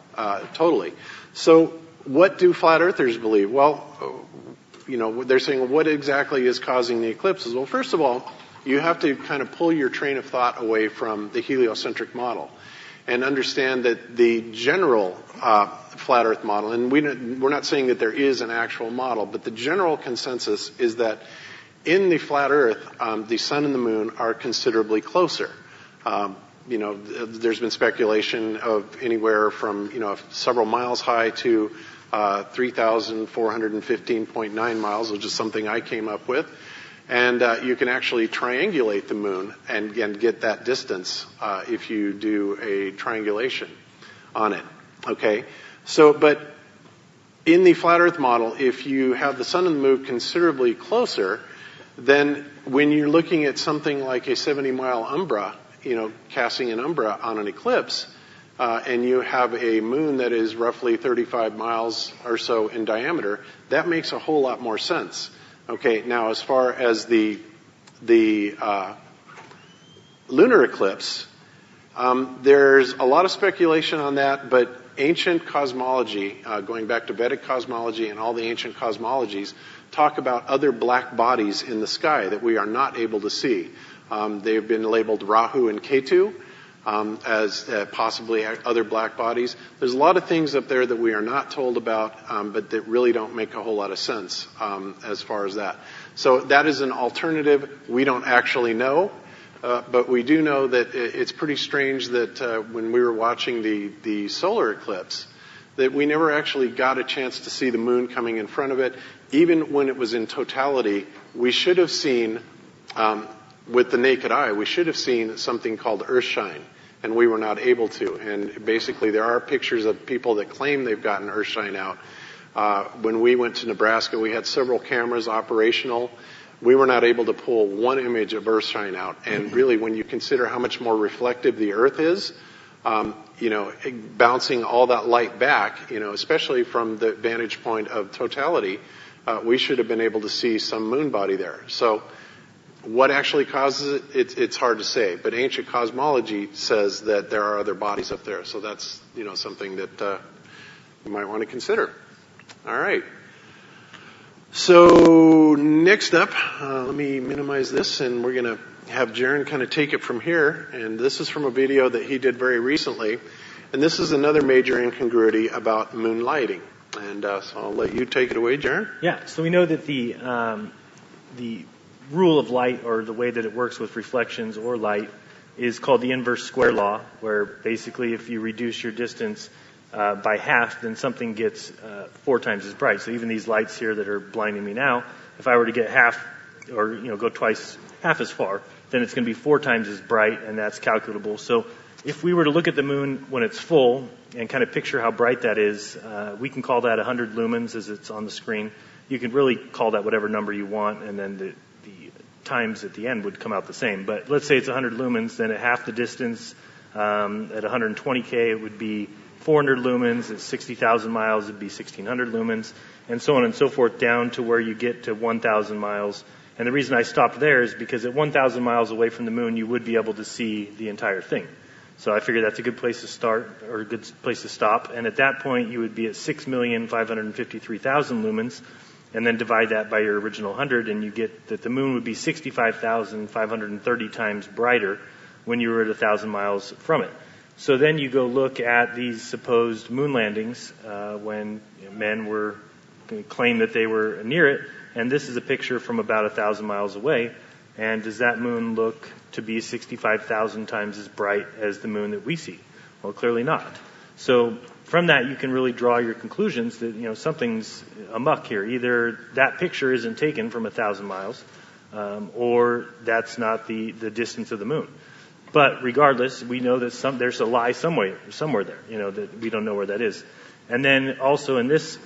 totally. So what do flat earthers believe? Well, they're saying, what exactly is causing the eclipses? Well, first of all, you have to kind of pull your train of thought away from the heliocentric model and understand that the general flat earth model, and we're not saying that there is an actual model, but the general consensus is that in the flat earth, the sun and the moon are considerably closer. There's been speculation of anywhere from, several miles high to 3,415.9 miles, which is something I came up with. And you can actually triangulate the moon and get that distance if you do a triangulation on it. Okay? So, but in the flat earth model, if you have the sun and the moon considerably closer, then when you're looking at something like a 70-mile umbra, casting an umbra on an eclipse, and you have a moon that is roughly 35 miles or so in diameter, that makes a whole lot more sense. Okay, now as far as the lunar eclipse, there's a lot of speculation on that, but ancient cosmology, going back to Vedic cosmology and all the ancient cosmologies, talk about other black bodies in the sky that we are not able to see. They've been labeled Rahu and Ketu as possibly other black bodies. There's a lot of things up there that we are not told about, but that really don't make a whole lot of sense as far as that. So that is an alternative. We don't actually know, but we do know that it's pretty strange that when we were watching the solar eclipse, that we never actually got a chance to see the moon coming in front of it. Even when it was in totality, we should have seen, with the naked eye, we should have seen something called earthshine. And we were not able to. And basically, there are pictures of people that claim they've gotten earthshine out. When we went to Nebraska, we had several cameras operational. We were not able to pull one image of earthshine out. And really, when you consider how much more reflective the Earth is, bouncing all that light back, especially from the vantage point of totality, we should have been able to see some moon body there. So What actually causes it? It's hard to say. But ancient cosmology says that there are other bodies up there. So that's, something that you might want to consider. All right. So next up, let me minimize this, and we're going to have Jeran kind of take it from here. And this is from a video that he did very recently. And this is another major incongruity about moonlighting. And so I'll let you take it away, Jeran.
Yeah, so we know that the rule of light, or the way that it works with reflections or light, is called the inverse square law, where basically if you reduce your distance by half, then something gets 4 times as bright. So even these lights here that are blinding me now, if I were to get half, or go twice half as far, then it's going to be 4 times as bright, and that's calculable. So if we were to look at the moon when it's full and kind of picture how bright that is, we can call that 100 lumens as it's on the screen. You can really call that whatever number you want, and then the times at the end would come out the same. But let's say it's 100 lumens, then at half the distance, at 120K, it would be 400 lumens. At 60,000 miles, it would be 1,600 lumens, and so on and so forth, down to where you get to 1,000 miles. And the reason I stopped there is because at 1,000 miles away from the moon, you would be able to see the entire thing. So I figured that's a good place to start, or a good place to stop. And at that point, you would be at 6,553,000 lumens, and then divide that by your original 100, and you get that the moon would be 65,530 times brighter when you were at 1,000 miles from it. So then you go look at these supposed moon landings when men were claimed that they were near it, and this is a picture from about 1,000 miles away. And does that moon look to be 65,000 times as bright as the moon that we see? Well, clearly not. So from that, you can really draw your conclusions that, something's amuck here. Either that picture isn't taken from 1,000 miles, or that's not the distance of the moon. But regardless, we know that there's a lie somewhere there, that we don't know where that is. And then also in this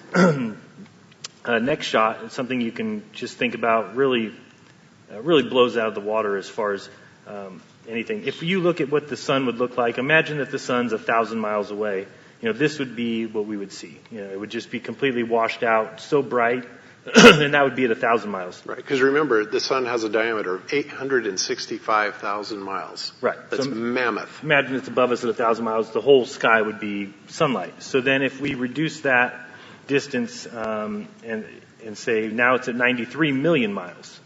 next shot, it's something you can just think about, really blows out of the water as far as anything. If you look at what the sun would look like, imagine that the sun's 1,000 miles away. This would be what we would see. It would just be completely washed out, so bright, and that would be at 1,000 miles.
Right, because remember, the sun has a diameter of 865,000 miles.
Right.
That's mammoth.
Imagine it's above us at 1,000 miles. The whole sky would be sunlight. So then if we reduce that distance and say now it's at 93 million miles,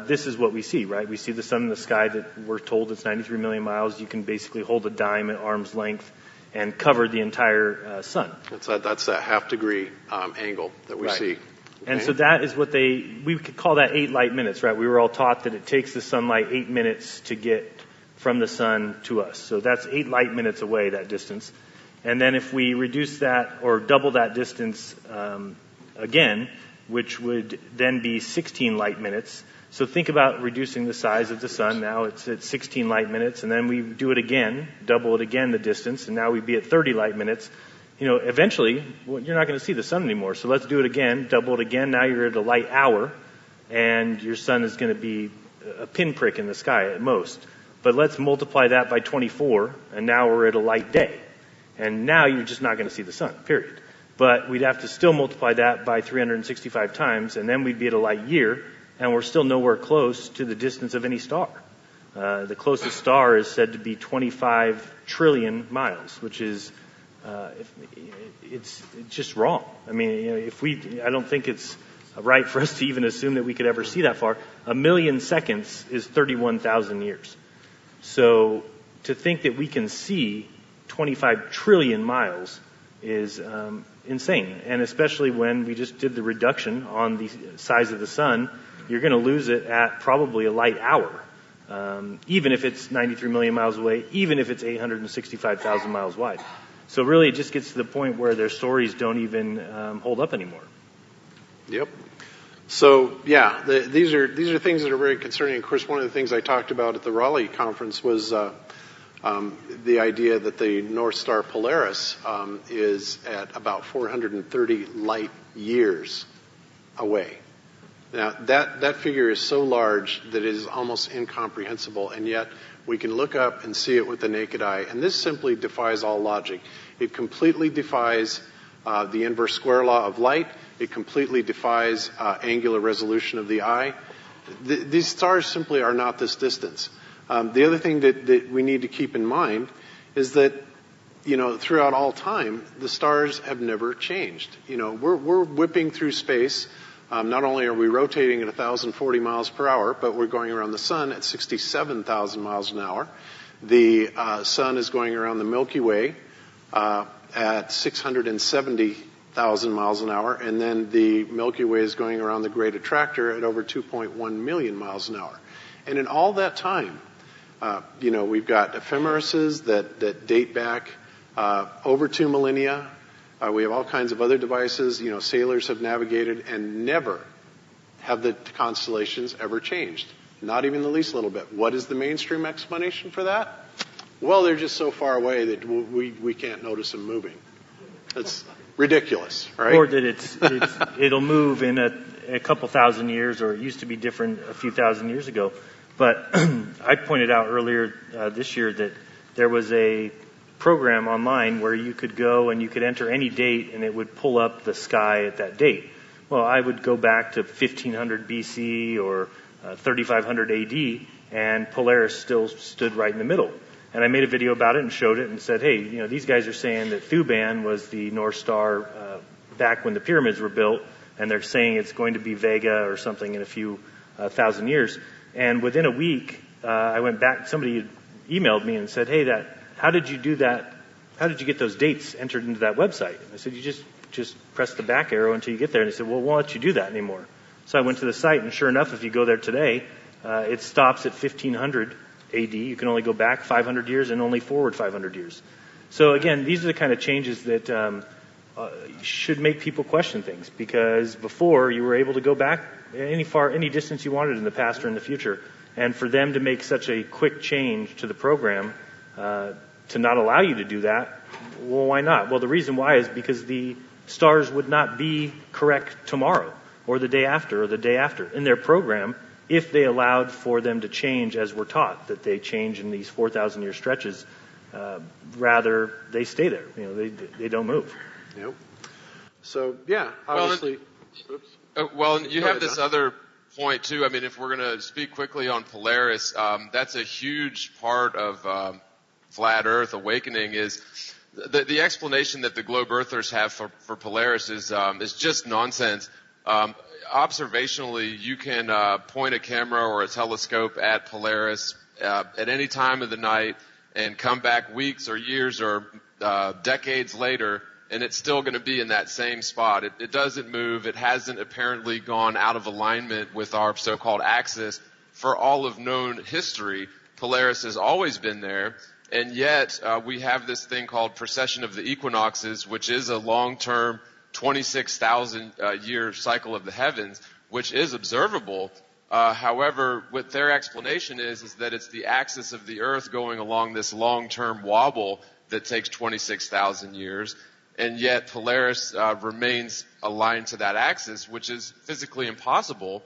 this is what we see, right? We see the sun in the sky that we're told it's 93 million miles. You can basically hold a dime at arm's length and cover the entire sun.
That's that half-degree angle that we see. Okay.
And so that is what we could call that 8 light minutes, right? We were all taught that it takes the sunlight 8 minutes to get from the sun to us. So that's 8 light minutes away, that distance. And then if we reduce that or double that distance again, which would then be 16 light minutes. So think about reducing the size of the sun. Now it's at 16 light minutes, and then we do it again, double it again, the distance, and now we'd be at 30 light minutes. Eventually, you're not going to see the sun anymore. So let's do it again, double it again. Now you're at a light hour, and your sun is going to be a pinprick in the sky at most. But let's multiply that by 24, and now we're at a light day. And now you're just not going to see the sun, period. But we'd have to still multiply that by 365 times, and then we'd be at a light year, and we're still nowhere close to the distance of any star. The closest star is said to be 25 trillion miles, which is it's just wrong. I mean, I don't think it's right for us to even assume that we could ever see that far. 1 million seconds is 31,000 years. So to think that we can see 25 trillion miles is insane. And especially when we just did the reduction on the size of the sun, you're going to lose it at probably a light hour, even if it's 93 million miles away, even if it's 865,000 miles wide. So really, it just gets to the point where their stories don't even hold up anymore. Yep.
So yeah, these are things that are very concerning. Of course, one of the things I talked about at the Raleigh conference was the idea that the North Star Polaris is at about 430 light years away. Now, that figure is so large that it is almost incomprehensible, and yet we can look up and see it with the naked eye. And this simply defies all logic. It completely defies the inverse square law of light. It completely defies angular resolution of the eye. these stars simply are not this distance. The other thing that we need to keep in mind is that, throughout all time, the stars have never changed. We're whipping through space. Not only are we rotating at 1,040 miles per hour, but we're going around the sun at 67,000 miles an hour. The sun is going around the Milky Way at 670,000 miles an hour, and then the Milky Way is going around the Great Attractor at over 2.1 million miles an hour. And in all that time, we've got ephemerises that date back over 2 millennia. We have all kinds of other devices. Sailors have navigated, and never have the constellations ever changed. Not even the least little bit. What is the mainstream explanation for that? Well, they're just so far away that we can't notice them moving. It's ridiculous, right?
Or that it'll move in a couple thousand years, or it used to be different a few thousand years ago. But I pointed out earlier this year that there was a program online where you could go and you could enter any date and it would pull up the sky at that date. Well, I would go back to 1500 BC or 3500 AD, and Polaris still stood right in the middle. And I made a video about it and showed it and said, hey, these guys are saying that Thuban was the North Star back when the pyramids were built, and they're saying it's going to be Vega or something in a few thousand years. And within a week, I went back, somebody emailed me and said, hey, how did you do that? How did you get those dates entered into that website? And I said, you just press the back arrow until you get there. And they said, well, we won't let you do that anymore. So I went to the site, and sure enough, if you go there today, it stops at 1500 AD. You can only go back 500 years and only forward 500 years. So again, these are the kind of changes that should make people question things, because before you were able to go back any distance you wanted in the past or in the future. And for them to make such a quick change to the program, to not allow you to do that, well, why not? Well, the reason why is because the stars would not be correct tomorrow or the day after or the day after in their program if they allowed for them to change as we're taught, that they change in these 4,000-year stretches. Rather, they stay there. They don't move.
Yep. So, yeah, obviously.
You have this other point, too. I mean, if we're going to speak quickly on Polaris, that's a huge part of Flat Earth Awakening is the explanation that the globe earthers have for Polaris is just nonsense. Observationally, you can point a camera or a telescope at Polaris at any time of the night and come back weeks or years or decades later, and it's still going to be in that same spot. It doesn't move. It hasn't apparently gone out of alignment with our so-called axis for all of known history. Polaris has always been there. And yet, we have this thing called precession of the equinoxes, which is a long-term 26,000-year cycle of the heavens, which is observable. However, what their explanation is that it's the axis of the Earth going along this long-term wobble that takes 26,000 years. And yet, Polaris remains aligned to that axis, which is physically impossible.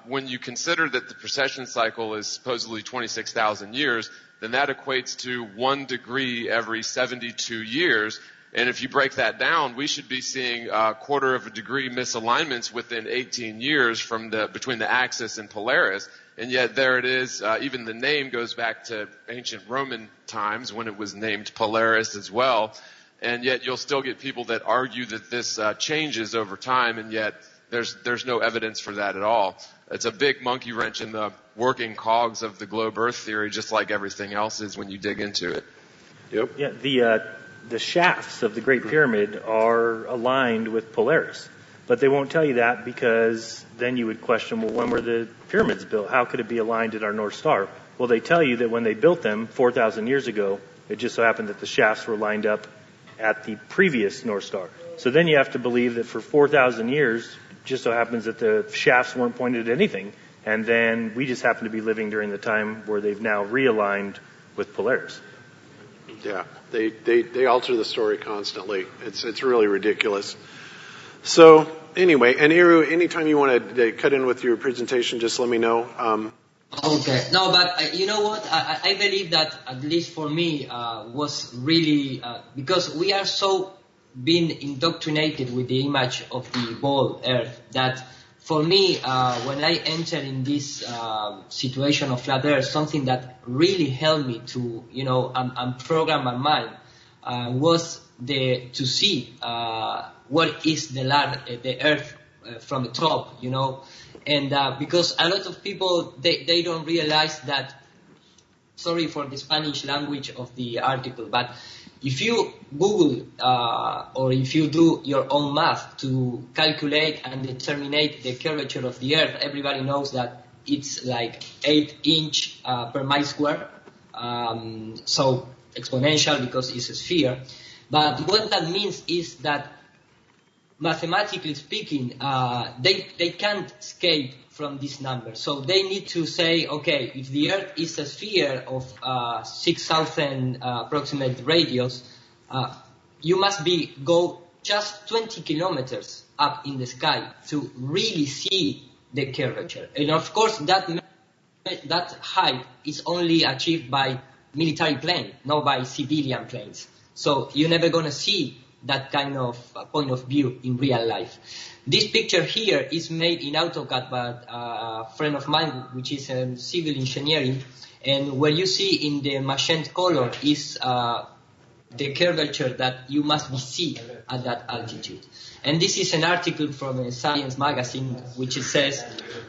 When you consider that the precession cycle is supposedly 26,000 years, then that equates to 1 degree every 72 years. And if you break that down, we should be seeing a quarter of a degree misalignments within 18 years between the axis and Polaris. And yet there it is. Even the name goes back to ancient Roman times when it was named Polaris as well. And yet you'll still get people that argue that this changes over time, and yet there's no evidence for that at all. It's a big monkey wrench in the working cogs of the globe Earth theory, just like everything else is when you dig into it.
Yep.
Yeah, the shafts of the Great Pyramid are aligned with Polaris, but they won't tell you that, because then you would question, well, when were the pyramids built? How could it be aligned at our North Star? Well, they tell you that when they built them 4,000 years ago, it just so happened that the shafts were lined up at the previous North Star. So then you have to believe that for 4,000 years, just so happens that the shafts weren't pointed at anything, and then we just happen to be living during the time where they've now realigned with Polaris.
Yeah, they alter the story constantly. It's really ridiculous. So anyway, and Eru, anytime you want to cut in with your presentation, just let me know.
Okay. No, but you know what? I believe that, at least for me, was really because we are so being indoctrinated with the image of the ball Earth that for me, when I enter in this situation of flat Earth, something that really helped me to, program my mind was to see what is the Earth from the top, and because a lot of people they don't realize that. Sorry for the Spanish language of the article, but if you Google or if you do your own math to calculate and determine the curvature of the Earth, everybody knows that it's like 8 inch per mile square. So exponential because it's a sphere. But what that means is that mathematically speaking, they can't escape from this number. So they need to say, okay, if the Earth is a sphere of 6,000 approximate radius, you must go just 20 kilometers up in the sky to really see the curvature. And of course, that height is only achieved by military plane, not by civilian planes. So you're never going to see that kind of point of view in real life. This picture here is made in AutoCAD by a friend of mine, which is in civil engineering, and where you see in the magenta color is the curvature that you must see at that altitude. And this is an article from a science magazine, which it says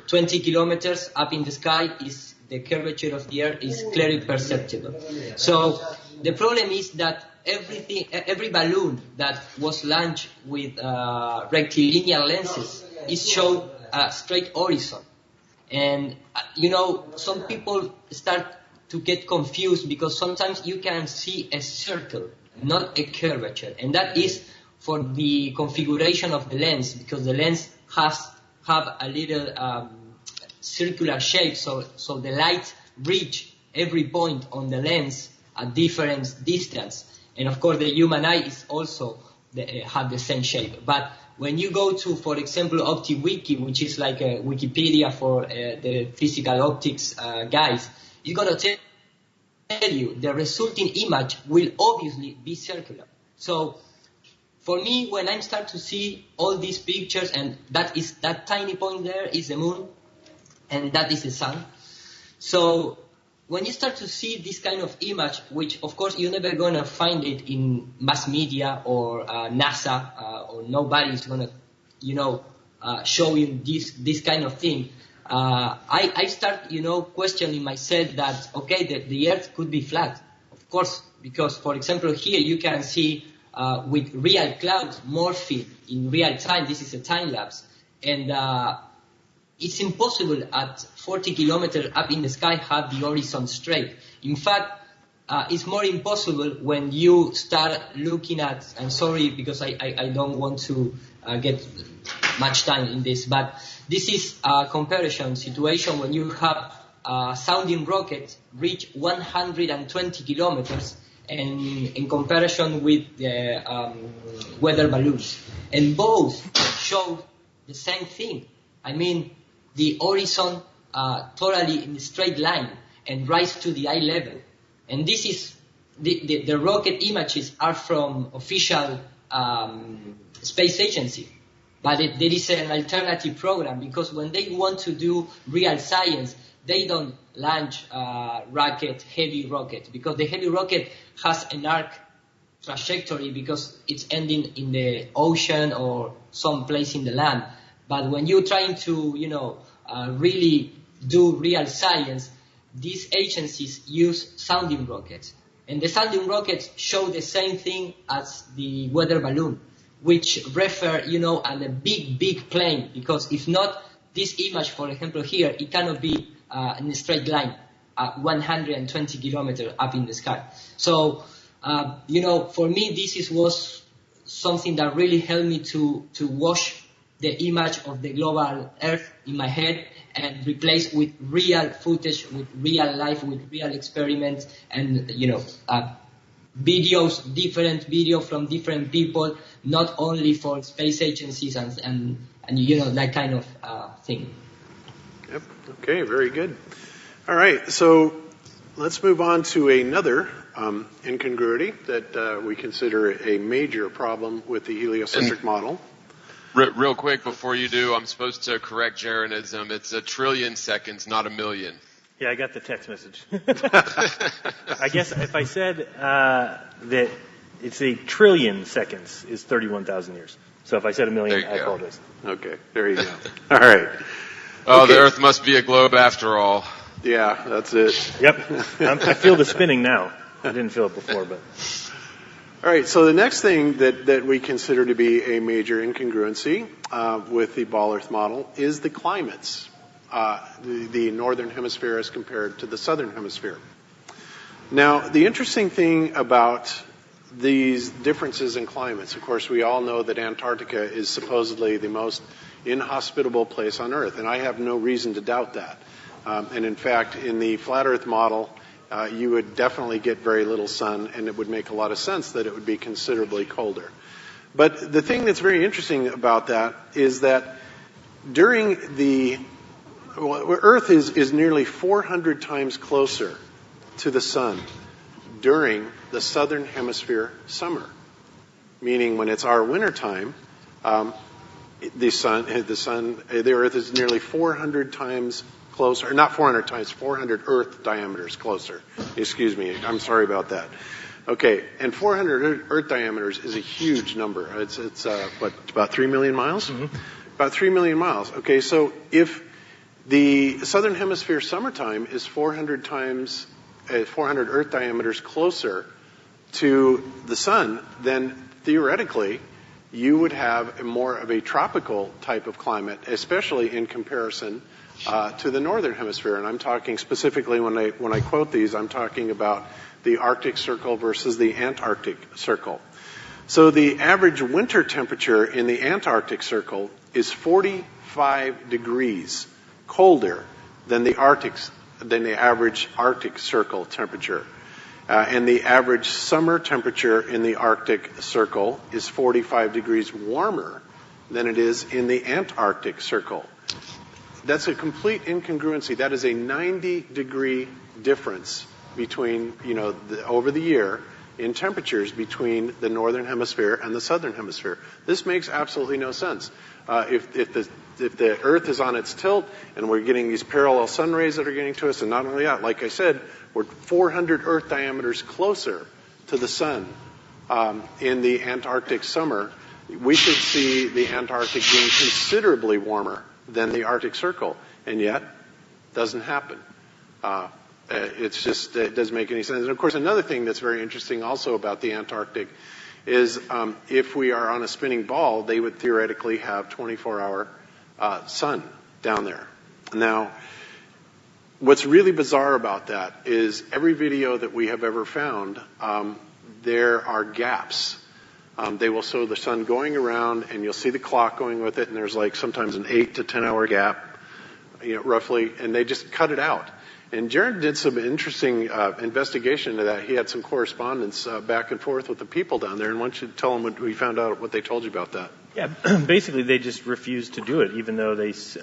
20 kilometers up in the sky is the curvature of the Earth is clearly perceptible. So the problem is that every balloon that was launched with rectilinear lenses is shown a straight horizon. And, some people start to get confused because sometimes you can see a circle, not a curvature. And that is for the configuration of the lens, because the lens have a little circular shape, so the light reach every point on the lens at different distance. And of course, the human eye is also have the same shape. But when you go to, for example, OptiWiki, which is like a Wikipedia for the physical optics guys, it's going to tell you the resulting image will obviously be circular. So for me, when I start to see all these pictures, and that tiny point there is the moon, and that is the sun. So when you start to see this kind of image, which of course you're never going to find it in mass media or NASA, or nobody is going to, show you this kind of thing, I start, questioning myself that, okay, the Earth could be flat. Of course, because, for example, here you can see with real clouds morphing in real time. This is a time lapse. And it's impossible at 40 kilometers up in the sky have the horizon straight. In fact, it's more impossible when you start looking at, I'm sorry because I don't want to get much time in this, but this is a comparison situation when you have a sounding rocket reach 120 kilometers and in comparison with the weather balloons. And both show the same thing. I mean, the horizon totally in a straight line and rise to the eye level. And this is, the rocket images are from official space agency. But there is an alternative program because when they want to do real science, they don't launch heavy rocket, because the heavy rocket has an arc trajectory because it's ending in the ocean or some place in the land. But when you're trying to, really do real science, these agencies use sounding rockets. And the sounding rockets show the same thing as the weather balloon, which refer, at a big plane, because if not, this image, for example, here, it cannot be in a straight line at 120 kilometers up in the sky. So, for me, was something that really helped me to wash the image of the global Earth in my head and replace with real footage, with real life, with real experiments, and different videos from different people, not only for space agencies and that kind of thing.
Yep. Okay. Very good. All right. So let's move on to another incongruity that we consider a major problem with the heliocentric model.
Real quick before you do, I'm supposed to correct Jeranism. It's 1 trillion seconds, not 1 million.
Yeah, I got the text message. I guess if I said that it's 1 trillion seconds is 31,000 years. So if I said 1 million, I apologize.
Okay, there you go. All right.
Oh,
Okay.
the Earth must be a globe after all.
Yeah, that's it.
Yep. I feel the spinning now. I didn't feel it before, but.
All right, so the next thing that we consider to be a major incongruency with the ball Earth model is the climates, the northern hemisphere as compared to the southern hemisphere. Now, the interesting thing about these differences in climates, of course, we all know that Antarctica is supposedly the most inhospitable place on Earth, and I have no reason to doubt that. And in fact, in the flat Earth model, you would definitely get very little sun, and it would make a lot of sense that it would be considerably colder. But the thing that's very interesting about that is that during Earth is nearly 400 times closer to the sun during the southern hemisphere summer, meaning when it's our winter time, the Earth is nearly 400 times closer, not 400 times, 400 Earth diameters closer. Excuse me, I'm sorry about that. Okay, and 400 Earth diameters is a huge number. It's about 3 million miles?
Mm-hmm.
About 3 million miles. Okay, so if the southern hemisphere summertime is 400 Earth diameters closer to the sun, then theoretically you would have more of a tropical type of climate, especially in comparison to the northern hemisphere. And I'm talking specifically, when I quote these, I'm talking about the Arctic Circle versus the Antarctic Circle. So the average winter temperature in the Antarctic Circle is 45 degrees colder than the average Arctic Circle temperature. And the average summer temperature in the Arctic Circle is 45 degrees warmer than it is in the Antarctic Circle. That's a complete incongruency. That is a 90-degree difference between, over the year in temperatures between the northern hemisphere and the southern hemisphere. This makes absolutely no sense. If the Earth is on its tilt and we're getting these parallel sun rays that are getting to us, and not only that, like I said, we're 400 Earth diameters closer to the sun in the Antarctic summer, we should see the Antarctic being considerably warmer than the Arctic Circle, and yet doesn't happen. It doesn't make any sense. And of course, another thing that's very interesting also about the Antarctic is if we are on a spinning ball, they would theoretically have 24-hour sun down there. Now, what's really bizarre about that is every video that we have ever found, there are gaps. They will show the sun going around, and you'll see the clock going with it, and there's like sometimes an 8 to 10 hour gap, roughly, and they just cut it out. And Jeran did some interesting investigation into that. He had some correspondence back and forth with the people down there, and why don't you tell them what we found out, what they told you about that?
Yeah, basically they just refused to do it, even though it's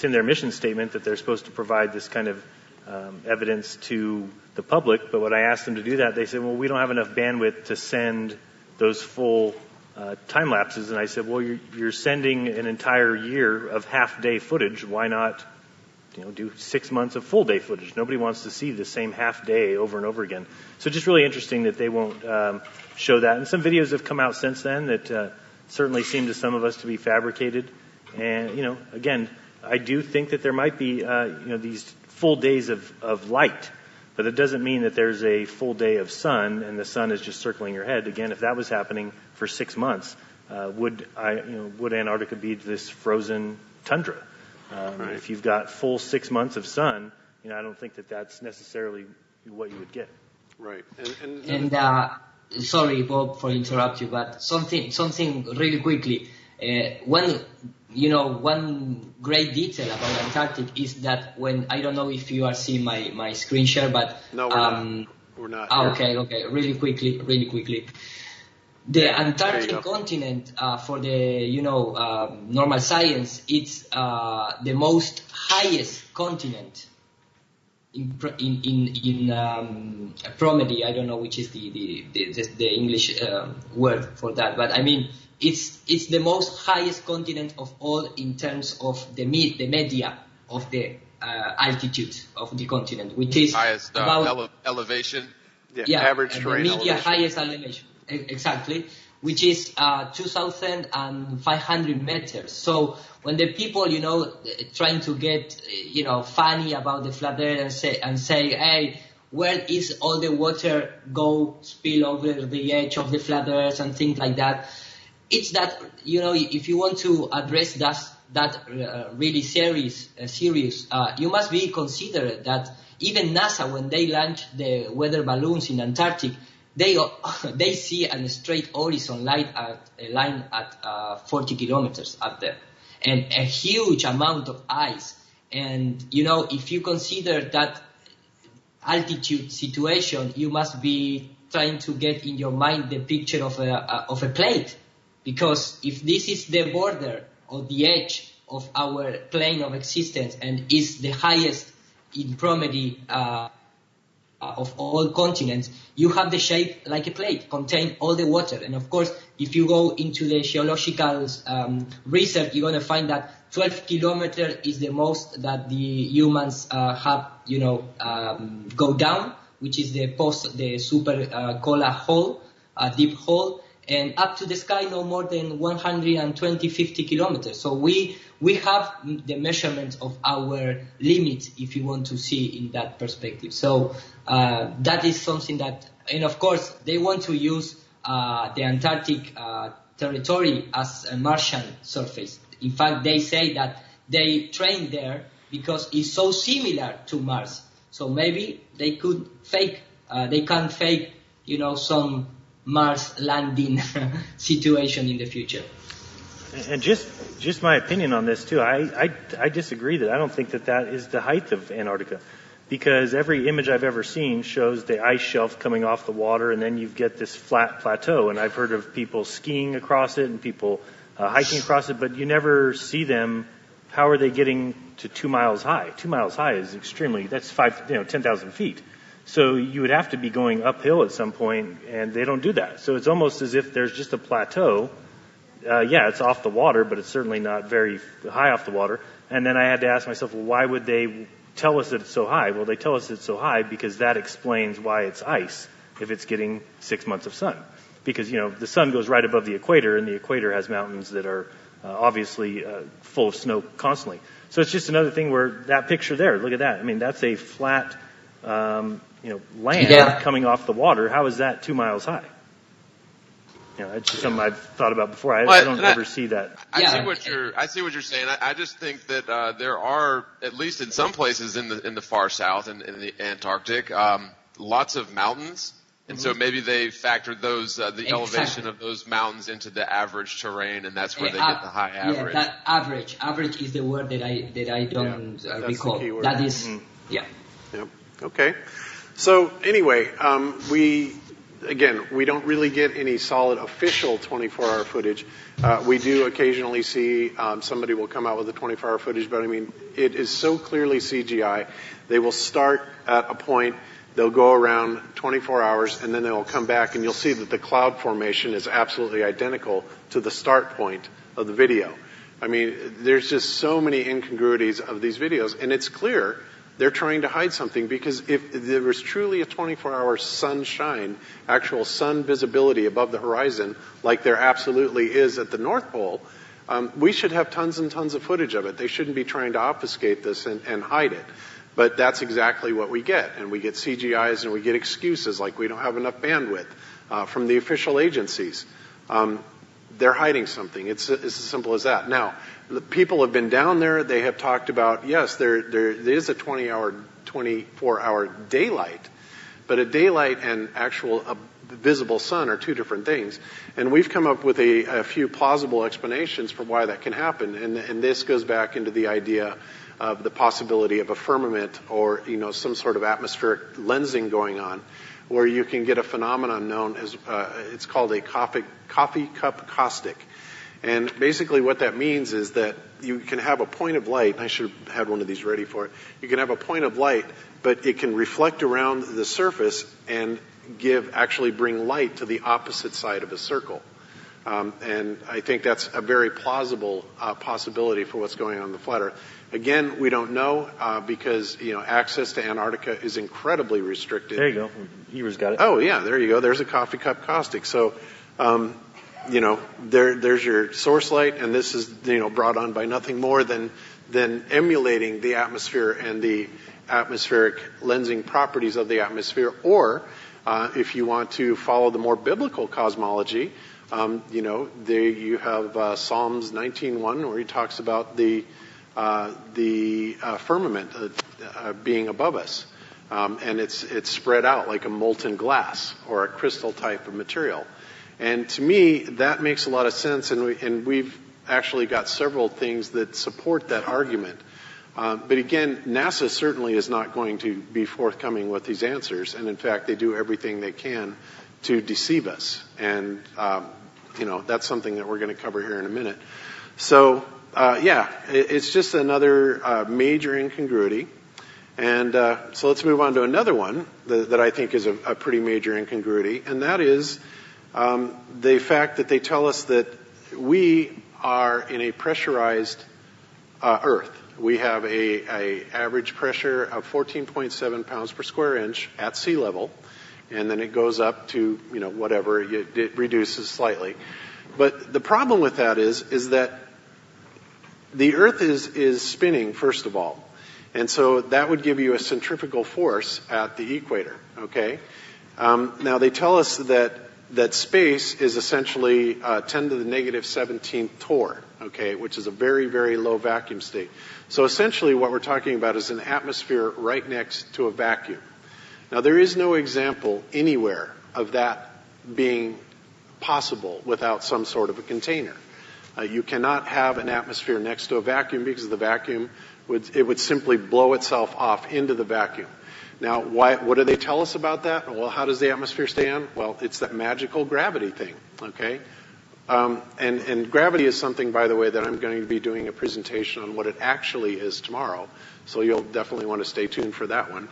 in their mission statement that they're supposed to provide this kind of evidence to the public. But when I asked them to do that, they said, well, we don't have enough bandwidth to send those full time lapses. And I said, well, you're sending an entire year of half-day footage. Why not do 6 months of full-day footage? Nobody wants to see the same half-day over and over again. So just really interesting that they won't show that. And some videos have come out since then that certainly seem to some of us to be fabricated. And, again, I do think that there might be, these full days of light, but it doesn't mean that there's a full day of sun and the sun is just circling your head. Again, if that was happening for 6 months, would Antarctica be this frozen tundra?
Right.
If you've got full 6 months of sun, I don't think that that's necessarily what you would get.
Right.
Sorry, Bob, for interrupt you, but something really quickly. One great detail about Antarctic is that when, I don't know if you are seeing my screen share, but
no, we're not.
Okay, really quickly. The Antarctic continent, for the normal science, it's the most highest continent in Promedy. I don't know which is the English word for that, but I mean it's the most highest continent of all in terms of the media of the altitude of the continent, which is
highest
about
elevation.
Average terrain
the media
elevation.
highest elevation, exactly, which is 2,500 meters. So when the people, trying to get, funny about the flat Earth and say, hey, where is all the water go spill over the edge of the flat Earth and things like that? It's that, if you want to address that really serious, you must be considered that even NASA, when they launch the weather balloons in Antarctic, they see a straight horizon line at 40 kilometers up there, and a huge amount of ice. And if you consider that altitude situation, you must be trying to get in your mind the picture of a plate, because if this is the border or the edge of our plane of existence and is the highest in proximity of all continents, you have the shape like a plate, contain all the water. And of course, if you go into the geological research, you're going to find that 12 kilometers is the most that the humans have, go down, which is the super Kola hole, deep hole, and up to the sky no more than 50 kilometers. So we have the measurement of our limit, if you want to see in that perspective. So that is something that, and of course, they want to use the Antarctic territory as a Martian surface. In fact, they say that they train there because it's so similar to Mars. So maybe they could can fake, some Mars landing situation in the future.
And just my opinion on this too, I disagree that I don't think that is the height of Antarctica, because every image I've ever seen shows the ice shelf coming off the water, and then you get this flat plateau. And I've heard of people skiing across it and people hiking across it, but you never see them. How are they getting to 2 miles high? 2 miles high is that's 10,000 feet. So you would have to be going uphill at some point, and they don't do that. So it's almost as if there's just a plateau. It's off the water, but it's certainly not very high off the water. And then I had to ask myself, well, why would they tell us that it's so high? Well, they tell us it's so high because that explains why it's ice if it's getting 6 months of sun. Because, the sun goes right above the equator, and the equator has mountains that are obviously full of snow constantly. So it's just another thing where that picture there, look at that. I mean, that's a flat, land coming off the water. How is that 2 miles high? It's just something I've thought about before. I don't ever see that.
I see what you're saying. I just think that there are, at least in some places in the far south and in the Antarctic, lots of mountains. And so maybe they factored those the elevation of those mountains into the average terrain, and that's where they get the high average.
Yeah, that average is the word that I don't recall. That is,
Yep. Okay. So anyway, we don't really get any solid official 24-hour footage. We do occasionally see somebody will come out with a 24-hour footage, but I mean, it is so clearly CGI. They will start at a point. They'll go around 24 hours, and then they'll come back, and you'll see that the cloud formation is absolutely identical to the start point of the video. I mean, there's just so many incongruities of these videos, and it's clear they're trying to hide something, because if there was truly a 24-hour sunshine, actual sun visibility above the horizon, like there absolutely is at the North Pole, we should have tons and tons of footage of it. They shouldn't be trying to obfuscate this and hide it. But that's exactly what we get. And we get CGIs and we get excuses like we don't have enough bandwidth from the official agencies. They're hiding something. It's as simple as that. Now, the people have been down there. They have talked about, yes, there is a 24-hour daylight, but a daylight and actual visible sun are two different things. And we've come up with a few plausible explanations for why that can happen. And this goes back into the idea of the possibility of a firmament or, some sort of atmospheric lensing going on, where you can get a phenomenon known as, it's called a coffee cup caustic. And basically what that means is that you can have a point of light, and I should have had one of these ready for it. You can have a point of light, but it can reflect around the surface and actually bring light to the opposite side of a circle. And I think that's a very plausible possibility for what's going on in the flat Earth. Again, we don't know because access to Antarctica is incredibly restricted.
There you go. Eber's got it.
Oh yeah, there you go. There's a coffee cup caustic. So, there's your source light, and this is brought on by nothing more than emulating the atmosphere and the atmospheric lensing properties of the atmosphere. Or, if you want to follow the more biblical cosmology, you have Psalms 19:1 where he talks about the firmament being above us, and it's spread out like a molten glass or a crystal type of material. And to me, that makes a lot of sense, and we've actually got several things that support that argument. But again, NASA certainly is not going to be forthcoming with these answers, and in fact, they do everything they can to deceive us. And that's something that we're going to cover here in a minute. So, it's just another major incongruity. And so let's move on to another one that I think is a pretty major incongruity, and that is the fact that they tell us that we are in a pressurized Earth. We have a average pressure of 14.7 pounds per square inch at sea level, and then it goes up to whatever, it reduces slightly. But the problem with that is that the Earth is spinning, first of all, and so that would give you a centrifugal force at the equator. Okay. Now they tell us that space is essentially 10 to the negative 17th torr, okay, which is a very, very low vacuum state. So essentially what we're talking about is an atmosphere right next to a vacuum. Now there is no example anywhere of that being possible without some sort of a container. You cannot have an atmosphere next to a vacuum because the vacuum would simply blow itself off into the vacuum. Now, what do they tell us about that? Well, how does the atmosphere stay on? Well, it's that magical gravity thing, okay? And gravity is something, by the way, that I'm going to be doing a presentation on what it actually is tomorrow, so you'll definitely want to stay tuned for that one.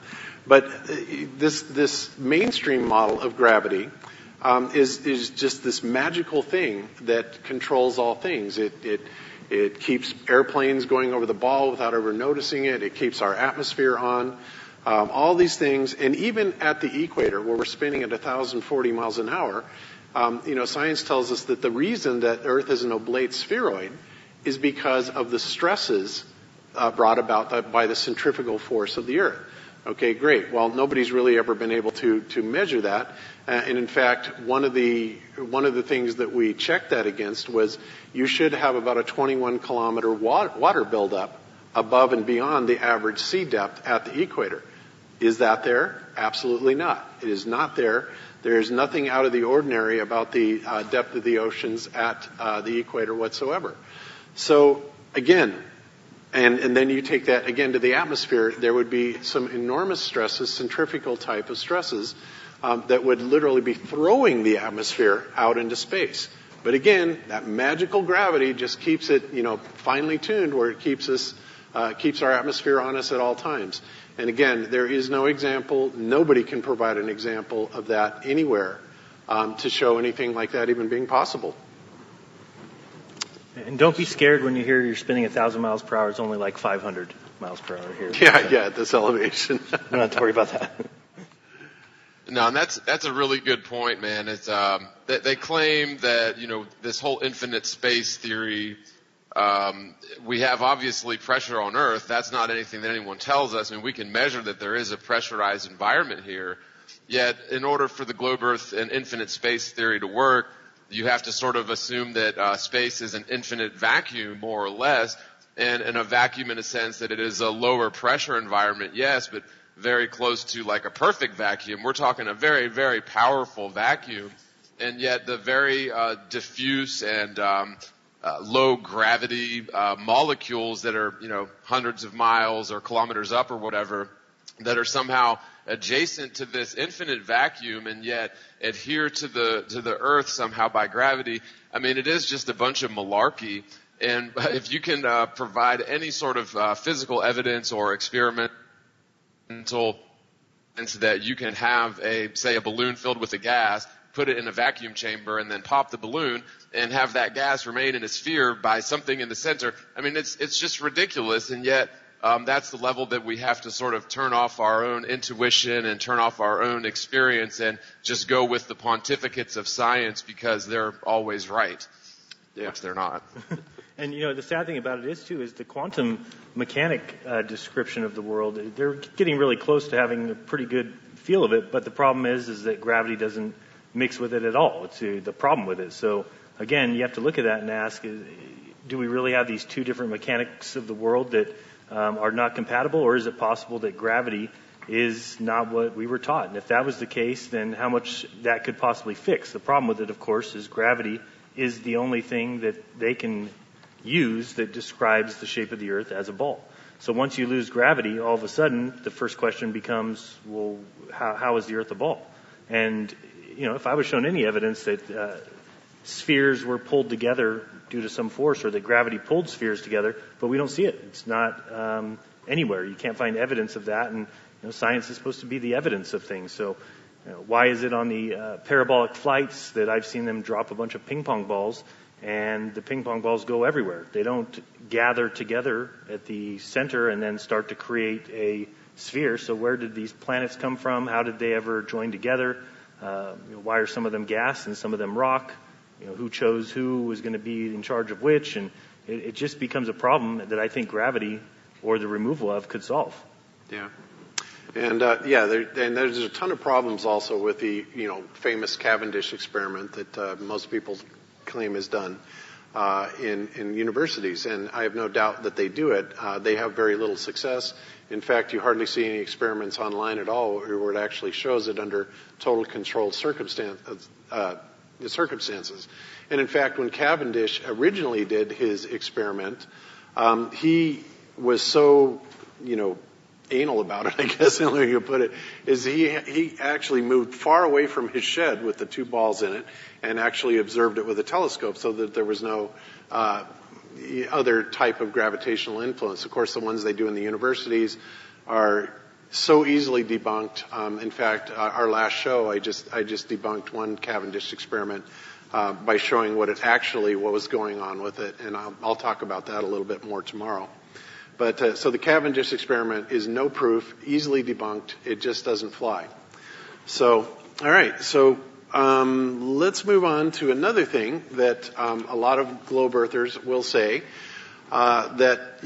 But this mainstream model of gravity is just this magical thing that controls all things. It keeps airplanes going over the ball without ever noticing it. It keeps our atmosphere on. All these things, and even at the equator where we're spinning at 1,040 miles an hour, science tells us that the reason that Earth is an oblate spheroid is because of the stresses brought about by the centrifugal force of the Earth. Okay, great. Well, nobody's really ever been able to measure that, and in fact, one of the things that we checked that against was you should have about a 21-kilometer water buildup above and beyond the average sea depth at the equator. Is that there? Absolutely not. It is not there. There is nothing out of the ordinary about the depth of the oceans at the equator whatsoever. So again, and then you take that again to the atmosphere, there would be some enormous stresses, centrifugal type of stresses, that would literally be throwing the atmosphere out into space. But again, that magical gravity just keeps it, finely tuned where it keeps our atmosphere on us at all times. And again, there is no example, nobody can provide an example of that anywhere to show anything like that even being possible.
And don't be scared when you hear you're spinning 1,000 miles per hour. It's only like 500 miles per hour here.
Yeah, at this elevation.
You don't have to worry about that.
No, and that's a really good point, man. It's they claim that this whole infinite space theory. We have obviously pressure on Earth. That's not anything that anyone tells us. I mean, we can measure that there is a pressurized environment here. Yet, in order for the globe Earth and infinite space theory to work, you have to sort of assume that space is an infinite vacuum, more or less, and in a vacuum in a sense that it is a lower pressure environment, yes, but very close to like a perfect vacuum. We're talking a very, very powerful vacuum, and yet the very diffuse and low gravity molecules that are hundreds of miles or kilometers up or whatever that are somehow adjacent to this infinite vacuum and yet adhere to the Earth somehow by gravity. I mean, it is just a bunch of malarkey. And if you can provide any sort of physical evidence or experimental evidence that you can have say a balloon filled with a gas put it in a vacuum chamber and then pop the balloon and have that gas remain in a sphere by something in the center. I mean, it's just ridiculous, and yet that's the level that we have to sort of turn off our own intuition and turn off our own experience and just go with the pontificates of science because they're always right, which they're not.
And, the sad thing about it is the quantum mechanic description of the world, they're getting really close to having a pretty good feel of it, but the problem is that gravity doesn't mix with it at all. It's the problem with it. So, again, you have to look at that and ask, do we really have these two different mechanics of the world that are not compatible, or is it possible that gravity is not what we were taught? And if that was the case, then how much that could possibly fix? The problem with it, of course, is gravity is the only thing that they can use that describes the shape of the Earth as a ball. So once you lose gravity, all of a sudden, the first question becomes, well, how is the Earth a ball? And, if I was shown any evidence that spheres were pulled together due to some force, or that gravity pulled spheres together, but we don't see it. It's not anywhere. You can't find evidence of that, and science is supposed to be the evidence of things. So why is it on the parabolic flights that I've seen them drop a bunch of ping pong balls, and the ping pong balls go everywhere? They don't gather together at the center and then start to create a sphere. So where did these planets come from? How did they ever join together? Why are some of them gas and some of them rock? Who chose who was going to be in charge of which? And it just becomes a problem that I think gravity, or the removal of, could solve.
Yeah. And there's a ton of problems also with the famous Cavendish experiment that most people claim is done in universities, and I have no doubt that they do it. They have very little success. In fact, you hardly see any experiments online at all where it actually shows it under total controlled circumstances. And in fact, when Cavendish originally did his experiment, he was so, anal about it, I guess the only way you put it, is he actually moved far away from his shed with the two balls in it and actually observed it with a telescope so that there was no other type of gravitational influence. Of course, the ones they do in the universities are so easily debunked. In fact, our last show, I just debunked one Cavendish experiment by showing what was going on with it, and I'll talk about that a little bit more tomorrow. But so the Cavendish experiment is no proof, easily debunked. It just doesn't fly. So, all right. So let's move on to another thing that a lot of globe earthers will say that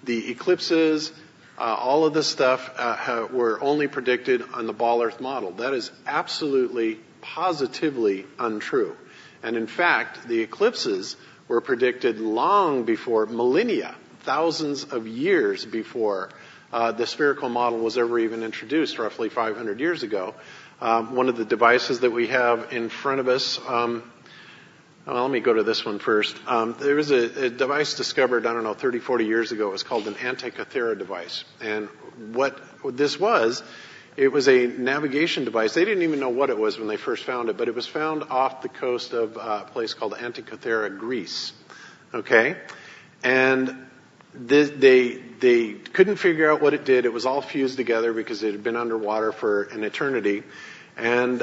the eclipses, all of this stuff were only predicted on the ball Earth model. That is absolutely, positively untrue. And in fact, the eclipses were predicted long before, millennia, thousands of years before the spherical model was ever even introduced, roughly 500 years ago. One of the devices that we have in front of us, let me go to this one first. There was a device discovered, 30, 40 years ago. It was called an Antikythera device. And what this was, it was a navigation device. They didn't even know what it was when they first found it, but it was found off the coast of a place called Antikythera, Greece. Okay? And they couldn't figure out what it did. It was all fused together because it had been underwater for an eternity. And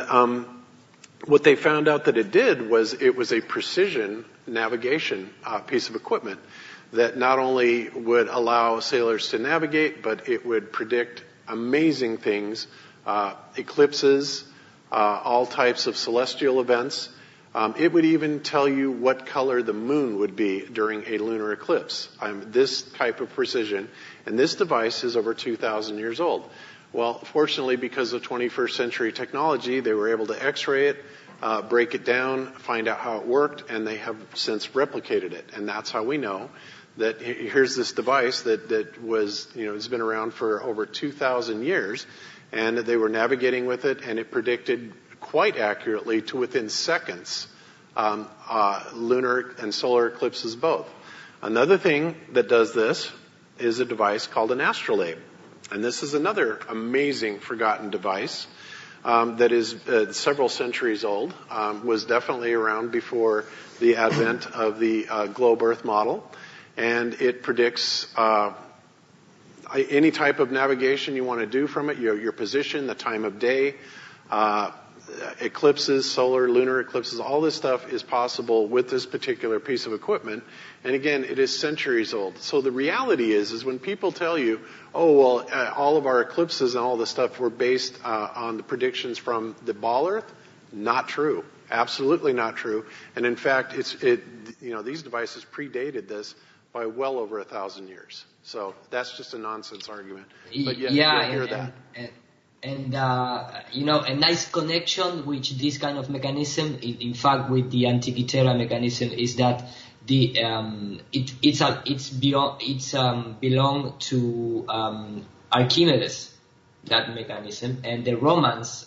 what they found out that it did was it was a precision navigation piece of equipment that not only would allow sailors to navigate, but it would predict amazing things, eclipses, all types of celestial events. It would even tell you what color the moon would be during a lunar eclipse. This type of precision. And this device is over 2,000 years old. Well, fortunately, because of 21st century technology, they were able to x-ray it, break it down, find out how it worked, and they have since replicated it. And that's how we know that here's this device that was, it's been around for over 2,000 years, and they were navigating with it, and it predicted quite accurately to within seconds lunar and solar eclipses both. Another thing that does this is a device called an astrolabe. And this is another amazing forgotten device that is several centuries old, was definitely around before the advent of the globe Earth model. And it predicts any type of navigation you want to do from it, your position, the time of day, eclipses, solar, lunar eclipses, all this stuff is possible with this particular piece of equipment. And again, it is centuries old. So the reality is when people tell you, oh, well, all of our eclipses and all this stuff were based on the predictions from the ball Earth, not true. Absolutely not true. And in fact, these devices predated this by well over 1,000 years. So that's just a nonsense argument. But yet,
yeah,
you'll hear that.
And a nice connection with this kind of mechanism, in fact, with the Antikythera mechanism, is that it's belong to Archimedes, that mechanism, and the Romans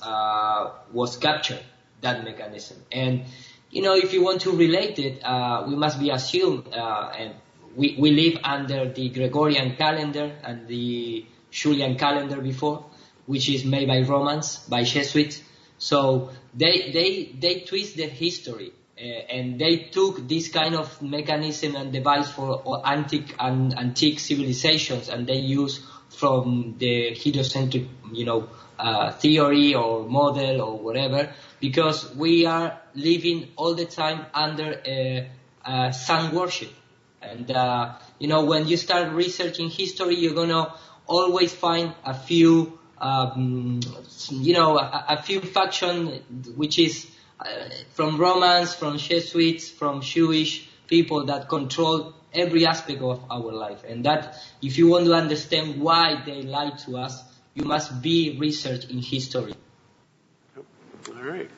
was captured that mechanism. And if you want to relate it, we must be assumed, and we live under the Gregorian calendar and the Julian calendar before, which is made by Romans, by Jesuits. So they twist the history, and they took this kind of mechanism and device for antique civilizations, and they use from the heliocentric, theory or model or whatever, because we are living all the time under sun worship. And when you start researching history, you're gonna always find a few a few faction, which is from Romans, from Jesuits, from Jewish people that control every aspect of our life. And that, if you want to understand why they lie to us, you must be research in history.
All right.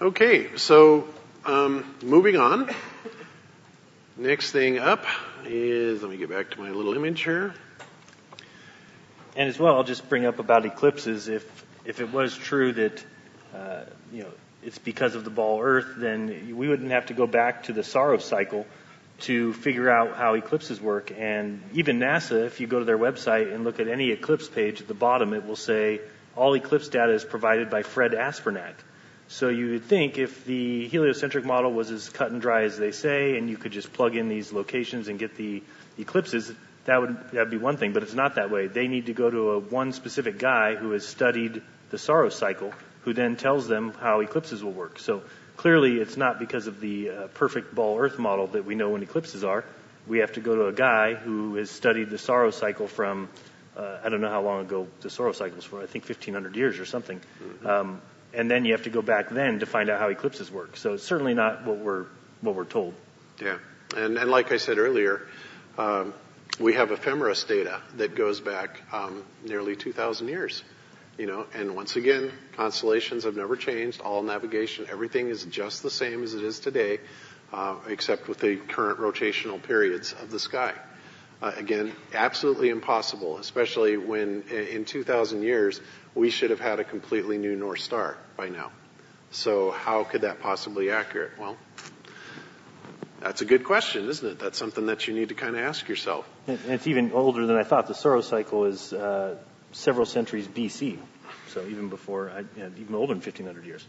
Okay, so moving on. Next thing up is, let me get back to my little image here.
And as well, I'll just bring up about eclipses. If it was true that it's because of the ball Earth, then we wouldn't have to go back to the Saros cycle to figure out how eclipses work. And even NASA, if you go to their website and look at any eclipse page, at the bottom it will say all eclipse data is provided by Fred Aspernak. So you would think if the heliocentric model was as cut and dry as they say, and you could just plug in these locations and get the eclipses, that'd be one thing, but it's not that way. They need to go to one specific guy who has studied the Saros cycle, who then tells them how eclipses will work. So clearly it's not because of the perfect ball Earth model that we know when eclipses are. We have to go to a guy who has studied the Saros cycle from, I don't know how long ago the Saros cycle was for, I think 1,500 years or something. Mm-hmm. And then you have to go back then to find out how eclipses work. So it's certainly not what we're told.
Yeah, and like I said earlier, we have ephemeris data that goes back nearly 2,000 years. And once again, constellations have never changed. All navigation, everything is just the same as it is today, except with the current rotational periods of the sky. Again, absolutely impossible, especially when in 2,000 years we should have had a completely new North Star by now. So how could that possibly be accurate? Well, that's a good question, isn't it? That's something that you need to kind of ask yourself.
And it's even older than I thought. The Saros cycle is several centuries BC, so even before, even older than 1,500 years.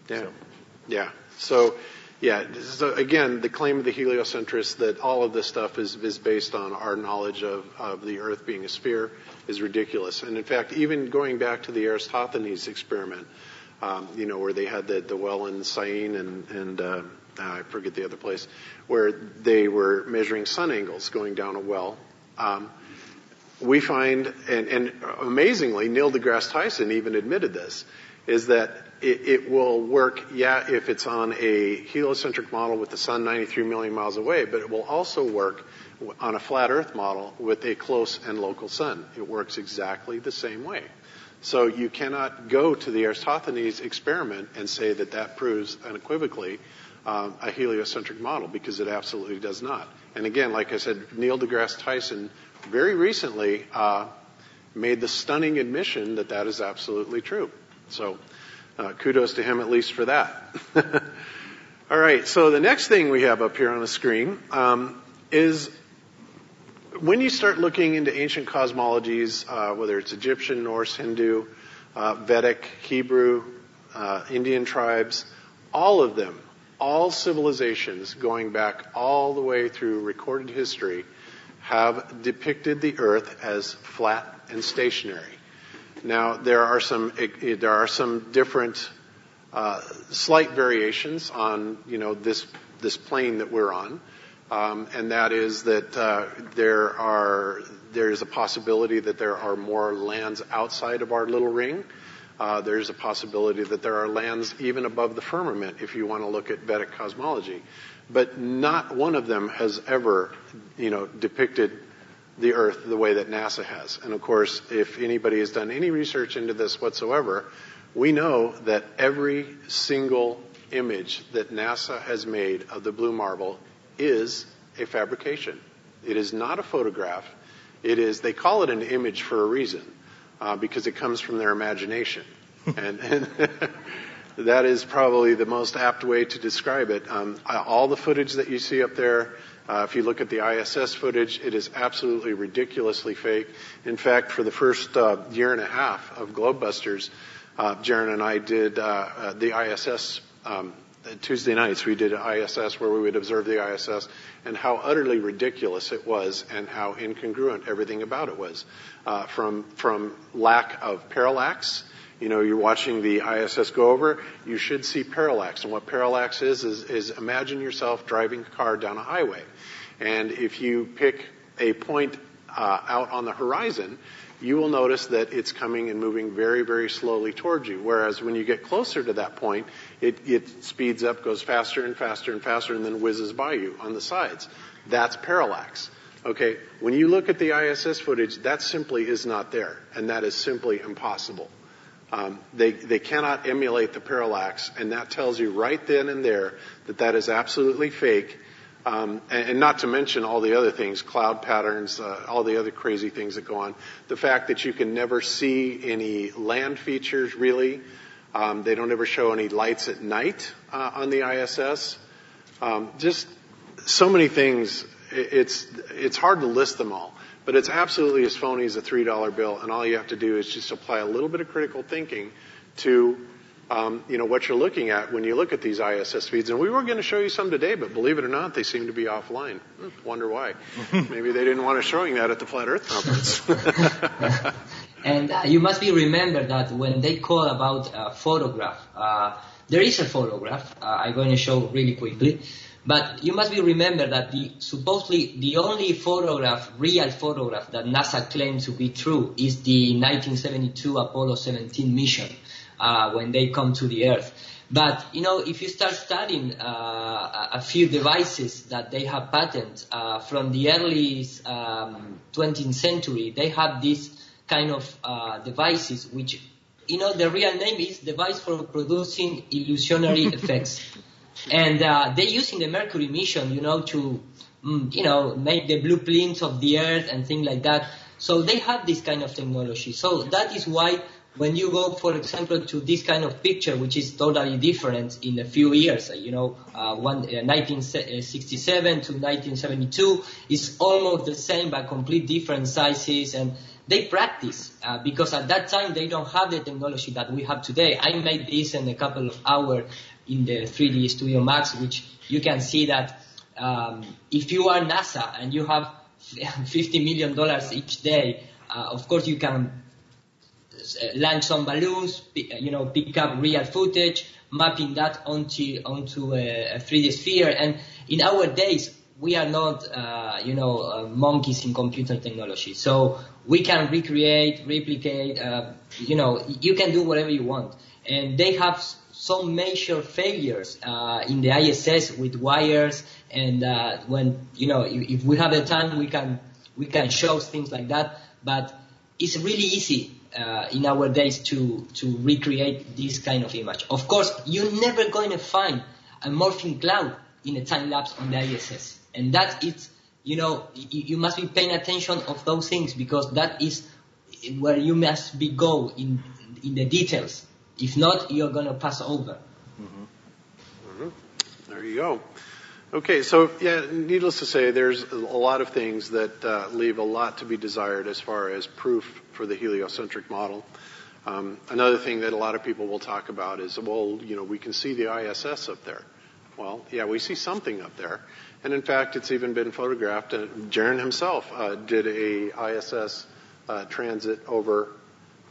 Yeah.
So.
Yeah. So again, the claim of the heliocentrists that all of this stuff is based on our knowledge of the Earth being a sphere is ridiculous. And in fact, even going back to the Aristophanes experiment, where they had the well in Syene and I forget the other place, where they were measuring sun angles going down a well. We find, and amazingly, Neil deGrasse Tyson even admitted this, is that it will work, if it's on a heliocentric model with the sun 93 million miles away, but it will also work on a flat Earth model with a close and local sun. It works exactly the same way. So you cannot go to the Aristophanes experiment and say that proves unequivocally a heliocentric model, because it absolutely does not. And again, like I said, Neil deGrasse Tyson very recently made the stunning admission that is absolutely true. So kudos to him at least for that. All right, so the next thing we have up here on the screen is when you start looking into ancient cosmologies, whether it's Egyptian, Norse, Hindu, Vedic, Hebrew, Indian tribes, all of them, all civilizations going back all the way through recorded history have depicted the Earth as flat and stationary. Now, there are some different slight variations on, this plane that we're on, and that is that there's a possibility that there are more lands outside of our little ring. There's a possibility that there are lands even above the firmament if you want to look at Vedic cosmology. But not one of them has ever, depicted the Earth the way that NASA has. And of course, if anybody has done any research into this whatsoever, we know that every single image that NASA has made of the blue marble is a fabrication. It is not a photograph. They call it an image for a reason, because it comes from their imagination. And that is probably the most apt way to describe it. All the footage that you see up there, if you look at the ISS footage, it is absolutely ridiculously fake. In fact, for the first year and a half of Globebusters, Jeran and I did the ISS Tuesday nights. We did ISS where we would observe the ISS, and how utterly ridiculous it was and how incongruent everything about it was. From lack of parallax. You're watching the ISS go over, you should see parallax. And what parallax is imagine yourself driving a car down a highway. And if you pick a point out on the horizon, you will notice that it's coming and moving very, very slowly towards you. Whereas when you get closer to that point, it speeds up, goes faster and faster and faster, and then whizzes by you on the sides. That's parallax. Okay, when you look at the ISS footage, that simply is not there. And that is simply impossible. They cannot emulate the parallax, and that tells you right then and there that is absolutely fake, and not to mention all the other things, cloud patterns, all the other crazy things that go on. The fact that you can never see any land features, really. They don't ever show any lights at night on the ISS. Just so many things. It's hard to list them all. But it's absolutely as phony as a $3 bill, and all you have to do is just apply a little bit of critical thinking to, what you're looking at when you look at these ISS feeds. And we were going to show you some today, but believe it or not, they seem to be offline. Wonder why. Maybe they didn't want us showing that at the Flat Earth Conference.
And you must be remembered that when they call about a photograph, there is a photograph. I'm going to show really quickly. But you must be remembered that supposedly the only real photograph that NASA claims to be true is the 1972 Apollo 17 mission, when they come to the Earth. But, if you start studying a few devices that they have patented from the early 20th century, they have these kind of devices which, the real name is device for producing illusionary effects. And they're using the Mercury mission, to, make the blueprints of the Earth and things like that. So they have this kind of technology. So that is why when you go, for example, to this kind of picture, which is totally different in a few years, 1967 to 1972 is almost the same but complete different sizes. And they practice because at that time they don't have the technology that we have today. I made this in a couple of hours in the 3D Studio Max, which you can see that if you are NASA and you have $50 million each day, of course you can launch some balloons, pick up real footage, mapping that onto a 3D sphere. And in our days, we are not, monkeys in computer technology. So we can recreate, replicate, you can do whatever you want. And they have some major failures in the ISS with wires, and when if we have the time, we can show things like that. But it's really easy in our days to recreate this kind of image. Of course, you're never going to find a morphing cloud in a time lapse on the ISS, and that is you must be paying attention of those things, because that is where you must go in the details. If not, you're going to pass over.
Mm-hmm. Mm-hmm. There you go. Okay, so needless to say, there's a lot of things that leave a lot to be desired as far as proof for the heliocentric model. Another thing that a lot of people will talk about is, we can see the ISS up there. Well, yeah, we see something up there. And in fact, it's even been photographed. Jeran himself did a ISS transit over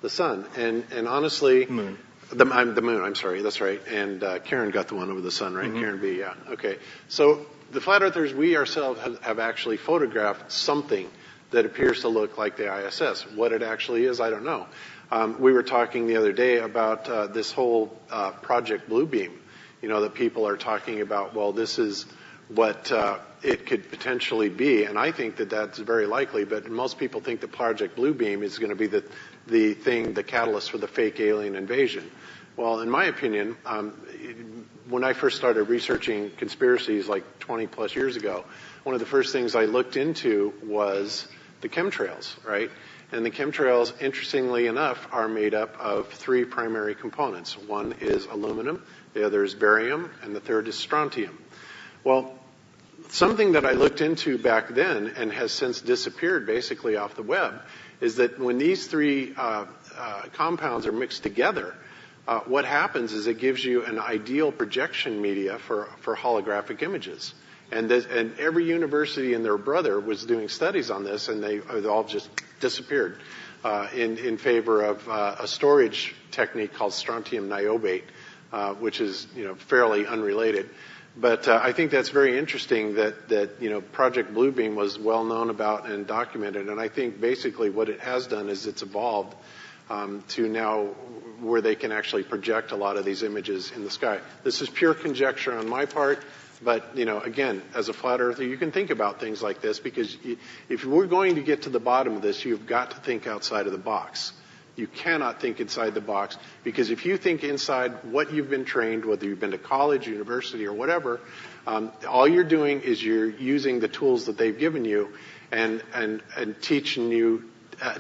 The sun. And honestly,
Moon.
The moon, I'm sorry, that's right. And Karen got the one over the sun, right?
Mm-hmm.
Karen B, yeah. Okay. So the flat earthers, we ourselves have actually photographed something that appears to look like the ISS. What it actually is, I don't know. We were talking the other day about this whole Project Bluebeam, that people are talking about, well, this is what it could potentially be, and I think that that's very likely, but most people think that Project Bluebeam is going to be the catalyst for the fake alien invasion. Well, in my opinion, when I first started researching conspiracies like 20 plus years ago, one of the first things I looked into was the chemtrails, right? And the chemtrails, interestingly enough, are made up of three primary components. One is aluminum, the other is barium, and the third is strontium. Well, something that I looked into back then and has since disappeared basically off the web is that when these three compounds are mixed together, what happens is it gives you an ideal projection media for holographic images. And every university and their brother was doing studies on this, and they all just disappeared in favor of a storage technique called strontium niobate, which is fairly unrelated. But I think that's very interesting that Project Bluebeam was well known about and documented, and I think basically what it has done is it's evolved to now where they can actually project a lot of these images in the sky. This is pure conjecture on my part, but again, as a flat earther, you can think about things like this because if we're going to get to the bottom of this, you've got to think outside of the box. You cannot think inside the box because if you think inside what you've been trained, whether you've been to college, university, or whatever, all you're doing is you're using the tools that they've given you and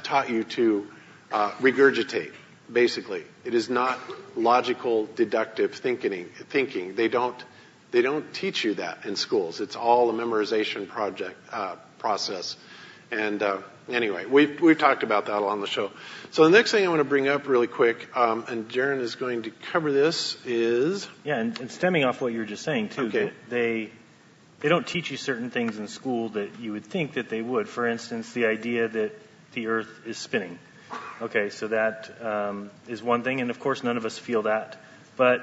taught you to regurgitate. Basically, it is not logical, deductive thinking. They don't teach you that in schools. It's all a memorization process. And anyway, we've talked about that on the show. So the next thing I want to bring up really quick, and Jeran is going to cover this, is...
Yeah, and stemming off what you were just saying, too,
okay.
that they don't teach you certain things in school that you would think that they would. For instance, the idea that the Earth is spinning. Okay, so that is one thing, and of course none of us feel that. But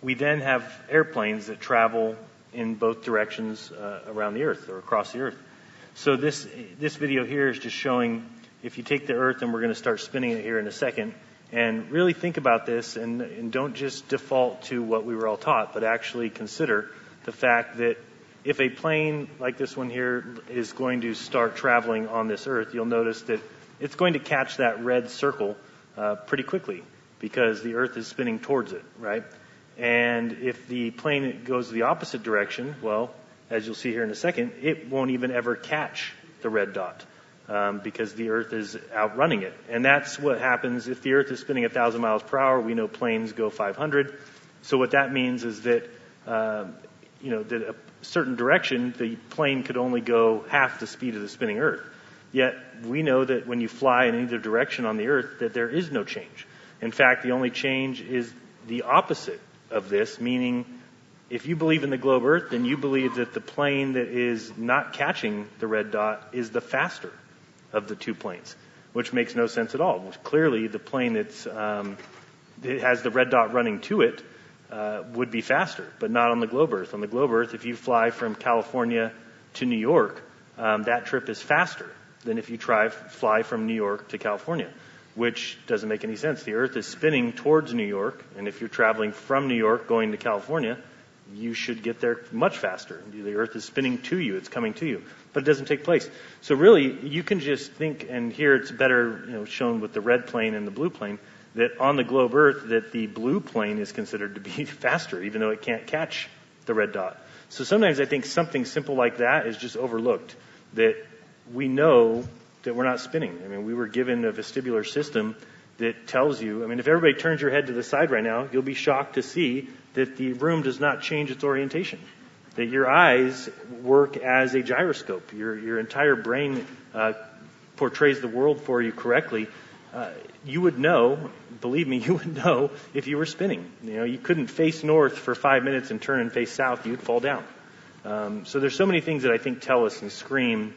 we then have airplanes that travel in both directions around the Earth or across the Earth. So this video here is just showing if you take the Earth, and we're going to start spinning it here in a second, and really think about this and don't just default to what we were all taught, but actually consider the fact that if a plane like this one here is going to start traveling on this Earth, you'll notice that it's going to catch that red circle pretty quickly because the Earth is spinning towards it, right? And if the plane goes the opposite direction, well, as you'll see here in a second, it won't even ever catch the red dot because the Earth is outrunning it. And that's what happens if the Earth is spinning 1,000 miles per hour. We know planes go 500. So what that means is that, that a certain direction, the plane could only go half the speed of the spinning Earth. Yet we know that when you fly in either direction on the Earth, that there is no change. In fact, the only change is the opposite of this, meaning if you believe in the globe Earth, then you believe that the plane that is not catching the red dot is the faster of the two planes, which makes no sense at all. Clearly, the plane that has the red dot running to it would be faster, but not on the globe Earth. On the globe Earth, if you fly from California to New York, that trip is faster than if you fly from New York to California, which doesn't make any sense. The Earth is spinning towards New York, and if you're traveling from New York going to California, you should get there much faster. The Earth is spinning to you. It's coming to you. But it doesn't take place. So really, you can just think, and here it's better shown with the red plane and the blue plane, that on the globe Earth, that the blue plane is considered to be faster, even though it can't catch the red dot. So sometimes I think something simple like that is just overlooked, that we know that we're not spinning. I mean, we were given a vestibular system that tells you, if everybody turns your head to the side right now, you'll be shocked to see that the room does not change its orientation, that your eyes work as a gyroscope. Your entire brain portrays the world for you correctly. You would know, believe me, you would know if you were spinning. You couldn't face north for 5 minutes and turn and face south. You'd fall down. So there's so many things that I think tell us and scream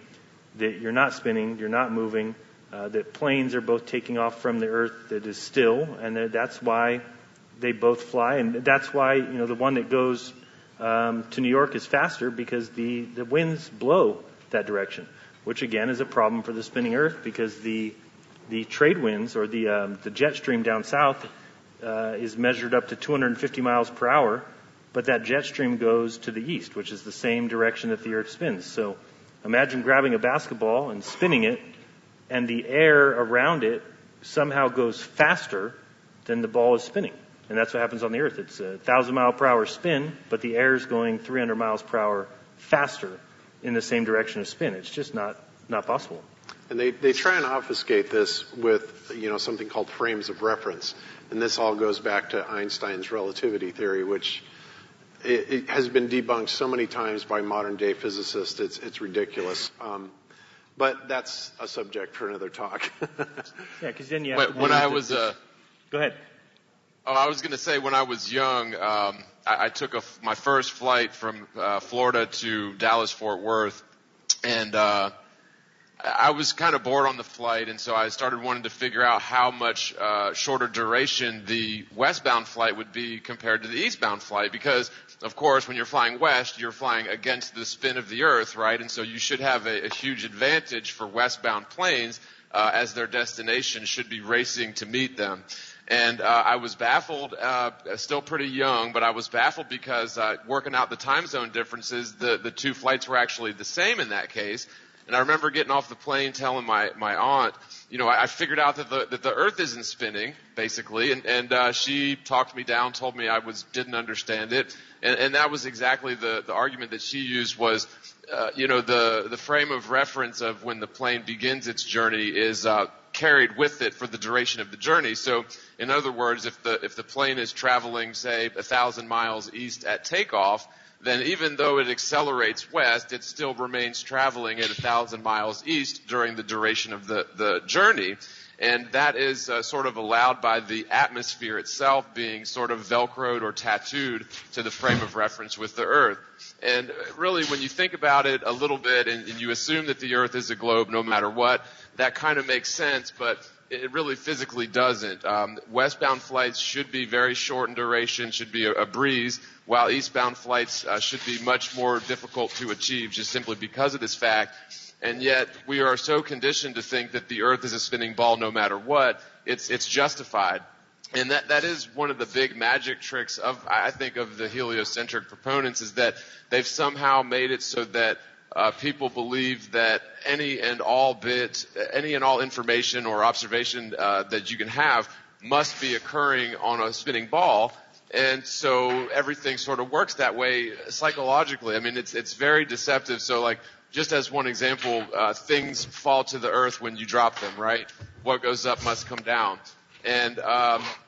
that you're not spinning, you're not moving, that planes are both taking off from the Earth that is still, and that's why they both fly, and that's why the one that goes to New York is faster, because the winds blow that direction, which again is a problem for the spinning Earth, because the trade winds, or the jet stream down south, is measured up to 250 miles per hour, but that jet stream goes to the east, which is the same direction that the Earth spins. So imagine grabbing a basketball and spinning it, and the air around it somehow goes faster than the ball is spinning. And that's what happens on the Earth. It's a 1,000-mile-per-hour spin, but the air is going 300 miles per hour faster in the same direction of spin. It's just not possible.
And they try and obfuscate this with, something called frames of reference. And this all goes back to Einstein's relativity theory, which it has been debunked so many times by modern-day physicists, it's ridiculous. But that's a subject for another talk.
Yeah, because then you
when I was...
Go ahead.
Oh, I was going to say, when I was young, I took my first flight from Florida to Dallas-Fort Worth, and I was kind of bored on the flight, and so I started wanting to figure out how much shorter duration the westbound flight would be compared to the eastbound flight, because, of course, when you're flying west, you're flying against the spin of the Earth, right? And so you should have a huge advantage for westbound planes, as their destination should be racing to meet them. And I was baffled, still pretty young, but I was baffled because working out the time zone differences, the two flights were actually the same in that case. And I remember getting off the plane telling my aunt, I figured out that the Earth isn't spinning, basically, and she talked me down, told me I didn't understand it, and that was exactly the argument that she used was, the frame of reference of when the plane begins its journey is carried with it for the duration of the journey. So, in other words, if the plane is traveling, say, 1,000 miles east at takeoff, then even though it accelerates west, it still remains traveling at 1,000 miles east during the duration of the journey. And that is sort of allowed by the atmosphere itself being sort of velcroed or tattooed to the frame of reference with the Earth. And really, when you think about it a little bit, and you assume that the Earth is a globe no matter what, that kind of makes sense, but it really physically doesn't. Westbound flights should be very short in duration, should be a breeze, while eastbound flights should be much more difficult to achieve, just simply because of this fact. And yet we are so conditioned to think that the Earth is a spinning ball no matter what, it's justified. And that is one of the big magic tricks I think of the heliocentric proponents, is that they've somehow made it so that people believe that any and all information or observation that you can have must be occurring on a spinning ball. And so everything sort of works that way psychologically. I mean, it's very deceptive. So, just as one example, things fall to the Earth when you drop them, right? What goes up must come down. And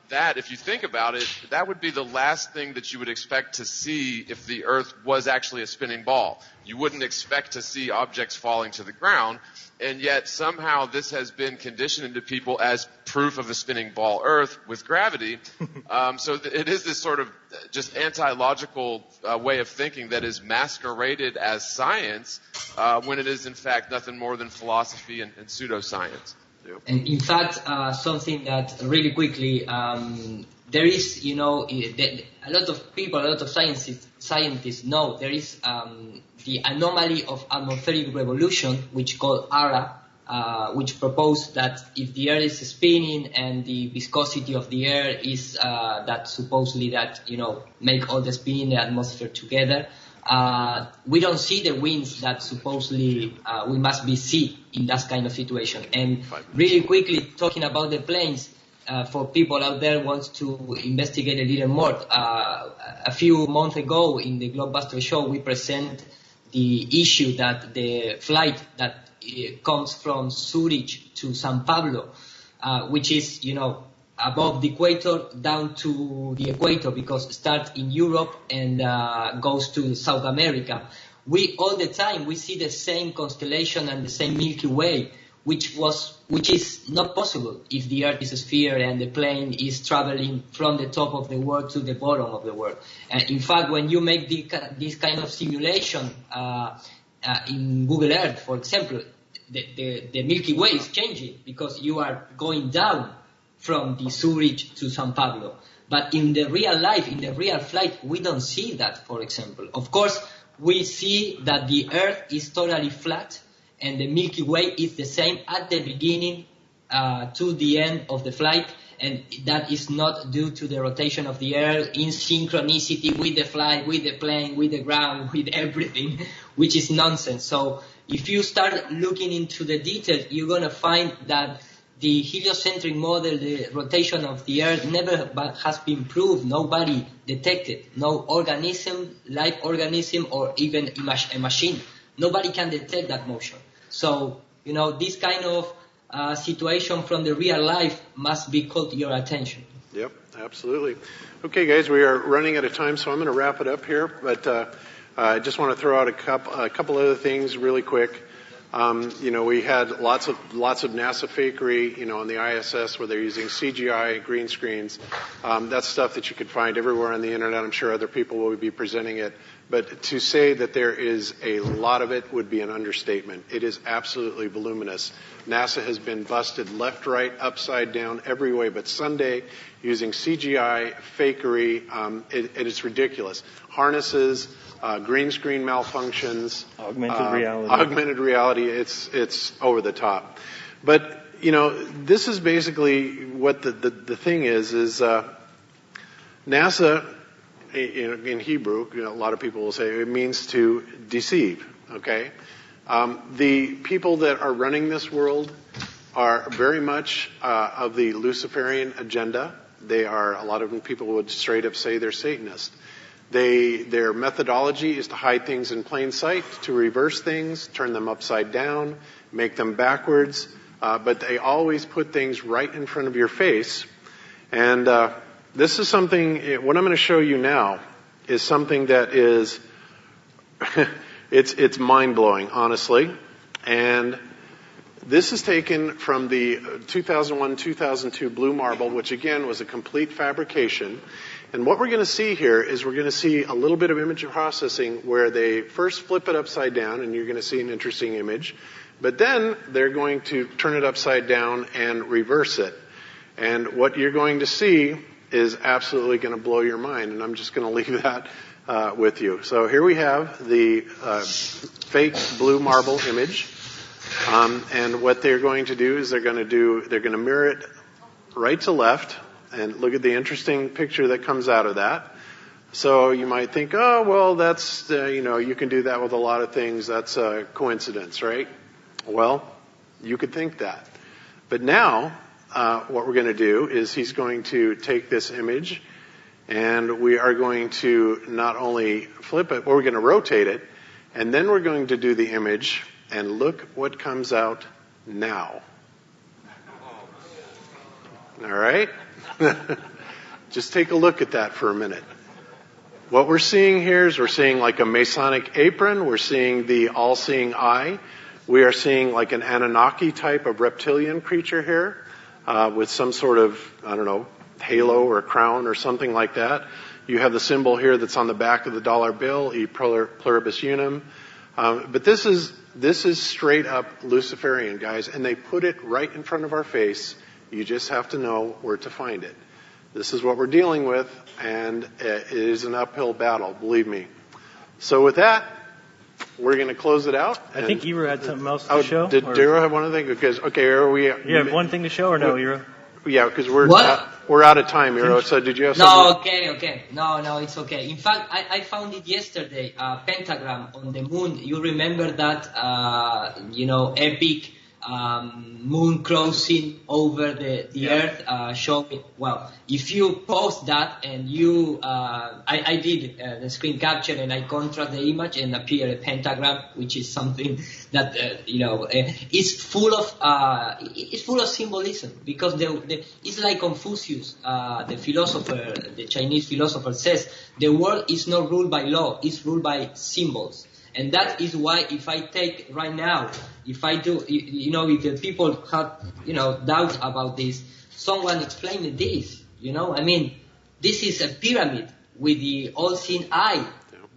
that, if you think about it, that would be the last thing that you would expect to see if the Earth was actually a spinning ball. You wouldn't expect to see objects falling to the ground, and yet somehow this has been conditioned into people as proof of a spinning ball Earth with gravity. So it is this sort of just anti-logical way of thinking that is masqueraded as science when it is in fact nothing more than philosophy and pseudoscience.
And in fact, something that really quickly, there is, a lot of people, a lot of scientists know there is the anomaly of atmospheric revolution, which called ARA, which proposed that if the air is spinning and the viscosity of the air is that supposedly that, make all the spin in the atmosphere together, we don't see the winds that supposedly we must be see in that kind of situation. And really quickly, talking about the planes, for people out there wants to investigate a little more. A few months ago in the Globebusters show, we present the issue that the flight that comes from Zurich to Sao Paulo, which is, above the equator down to the equator, because it starts in Europe and goes to South America. All the time we see the same constellation and the same Milky Way, which is not possible if the Earth is a sphere and the plane is traveling from the top of the world to the bottom of the world. And in fact, when you make this kind of simulation in Google Earth, for example, the Milky Way is changing because you are going down from the Zurich to San Pablo. But in the real life, in the real flight, we don't see that, for example. Of course, we see that the Earth is totally flat and the Milky Way is the same at the beginning to the end of the flight, and that is not due to the rotation of the Earth in synchronicity with the flight, with the plane, with the ground, with everything, which is nonsense. So if you start looking into the details, you're going to find that the heliocentric model, the rotation of the Earth, never has been proved. Nobody detected. No organism, live organism, or even a machine. Nobody can detect that motion. So, this kind of situation from the real life must be called to your attention.
Yep, absolutely. Okay, guys, we are running out of time, so I'm going to wrap it up here. But I just want to throw out a couple other things really quick. We had lots of NASA fakery, on the ISS where they're using CGI, green screens. That's stuff that you could find everywhere on the internet. I'm sure other people will be presenting it. But to say that there is a lot of it would be an understatement. It is absolutely voluminous. NASA has been busted left, right, upside down, every way but Sunday using CGI, fakery. It is ridiculous. Harnesses, green screen malfunctions, augmented reality. It's over the top. But this is basically what the thing is NASA in Hebrew. A lot of people will say it means to deceive. Okay, the people that are running this world are very much of the Luciferian agenda. They are, a lot of people would straight up say they're Satanists. Their methodology is to hide things in plain sight, to reverse things, turn them upside down, make them backwards, but they always put things right in front of your face. And this is something, what I'm going to show you now is something that is, it's mind-blowing, honestly. And this is taken from the 2001-2002 Blue Marble, which again was a complete fabrication. And what we're going to see here is we're going to see a little bit of image processing where they first flip it upside down, and you're going to see an interesting image. But then they're going to turn it upside down and reverse it. And what you're going to see is absolutely going to blow your mind. And I'm just going to leave that with you. So here we have the fake Blue Marble image. And what they're going to do is they're going to mirror it right to left. And look at the interesting picture that comes out of that. So you might think, oh, well, that's, you can do that with a lot of things. That's a coincidence, right? Well, you could think that. But now, what we're going to do is he's going to take this image and we are going to not only flip it, but we're going to rotate it. And then we're going to do the image and look what comes out now. All right? Just take a look at that for a minute. What we're seeing here is we're seeing like a Masonic apron. We're seeing the all-seeing eye. We are seeing like an Anunnaki type of reptilian creature here with some sort of, halo or crown or something like that. You have the symbol here that's on the back of the dollar bill, E pluribus unum. But this is straight up Luciferian, guys, and they put it right in front of our face. You just have to know where to find it. This is what we're dealing with, and it is an uphill battle, believe me. So with that, we're going to close it out.
I think Iro had something else to show.
Did Iro have one thing? Because, are we...
You have one thing to show or no, Iro?
Yeah, because we're out of time, Iro. So did you have something?
No, okay. No, it's okay. In fact, I found it yesterday, a pentagram on the moon. You remember that, epic moon crossing over the Earth, showing, well, if you post that and you, I did the screen capture and I contrast the image and appear a pentagram, which is something that, is full of symbolism, because it's like Confucius, the philosopher, the Chinese philosopher says, the world is not ruled by law, it's ruled by symbols. And that is why if I take right now, if I do, if the people have, doubts about this, someone explain this, this is a pyramid with the all-seeing eye.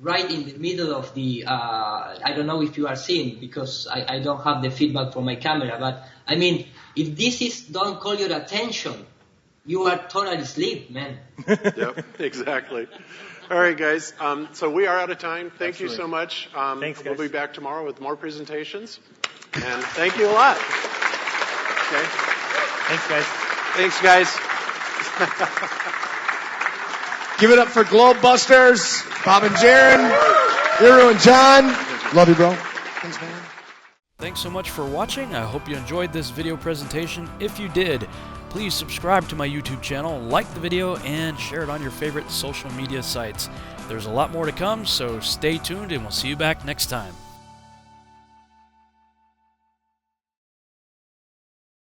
right in the middle of the, I don't know if you are seeing because I don't have the feedback from my camera, but I mean, if this don't call your attention, you are totally asleep, man.
Yep, exactly. All right, guys. So we are out of time. Thank you so much.
Thanks, guys.
We'll be back tomorrow with more presentations. And thank you a lot. Okay.
Thanks, guys.
Thanks, guys.
Give it up for Globebusters, Bob and Jeran, Hiro and John. Love you, bro. Thanks, man.
Thanks so much for watching. I hope you enjoyed this video presentation. If you did, please subscribe to my YouTube channel, like the video, and share it on your favorite social media sites. There's a lot more to come, so stay tuned and we'll see you back next time.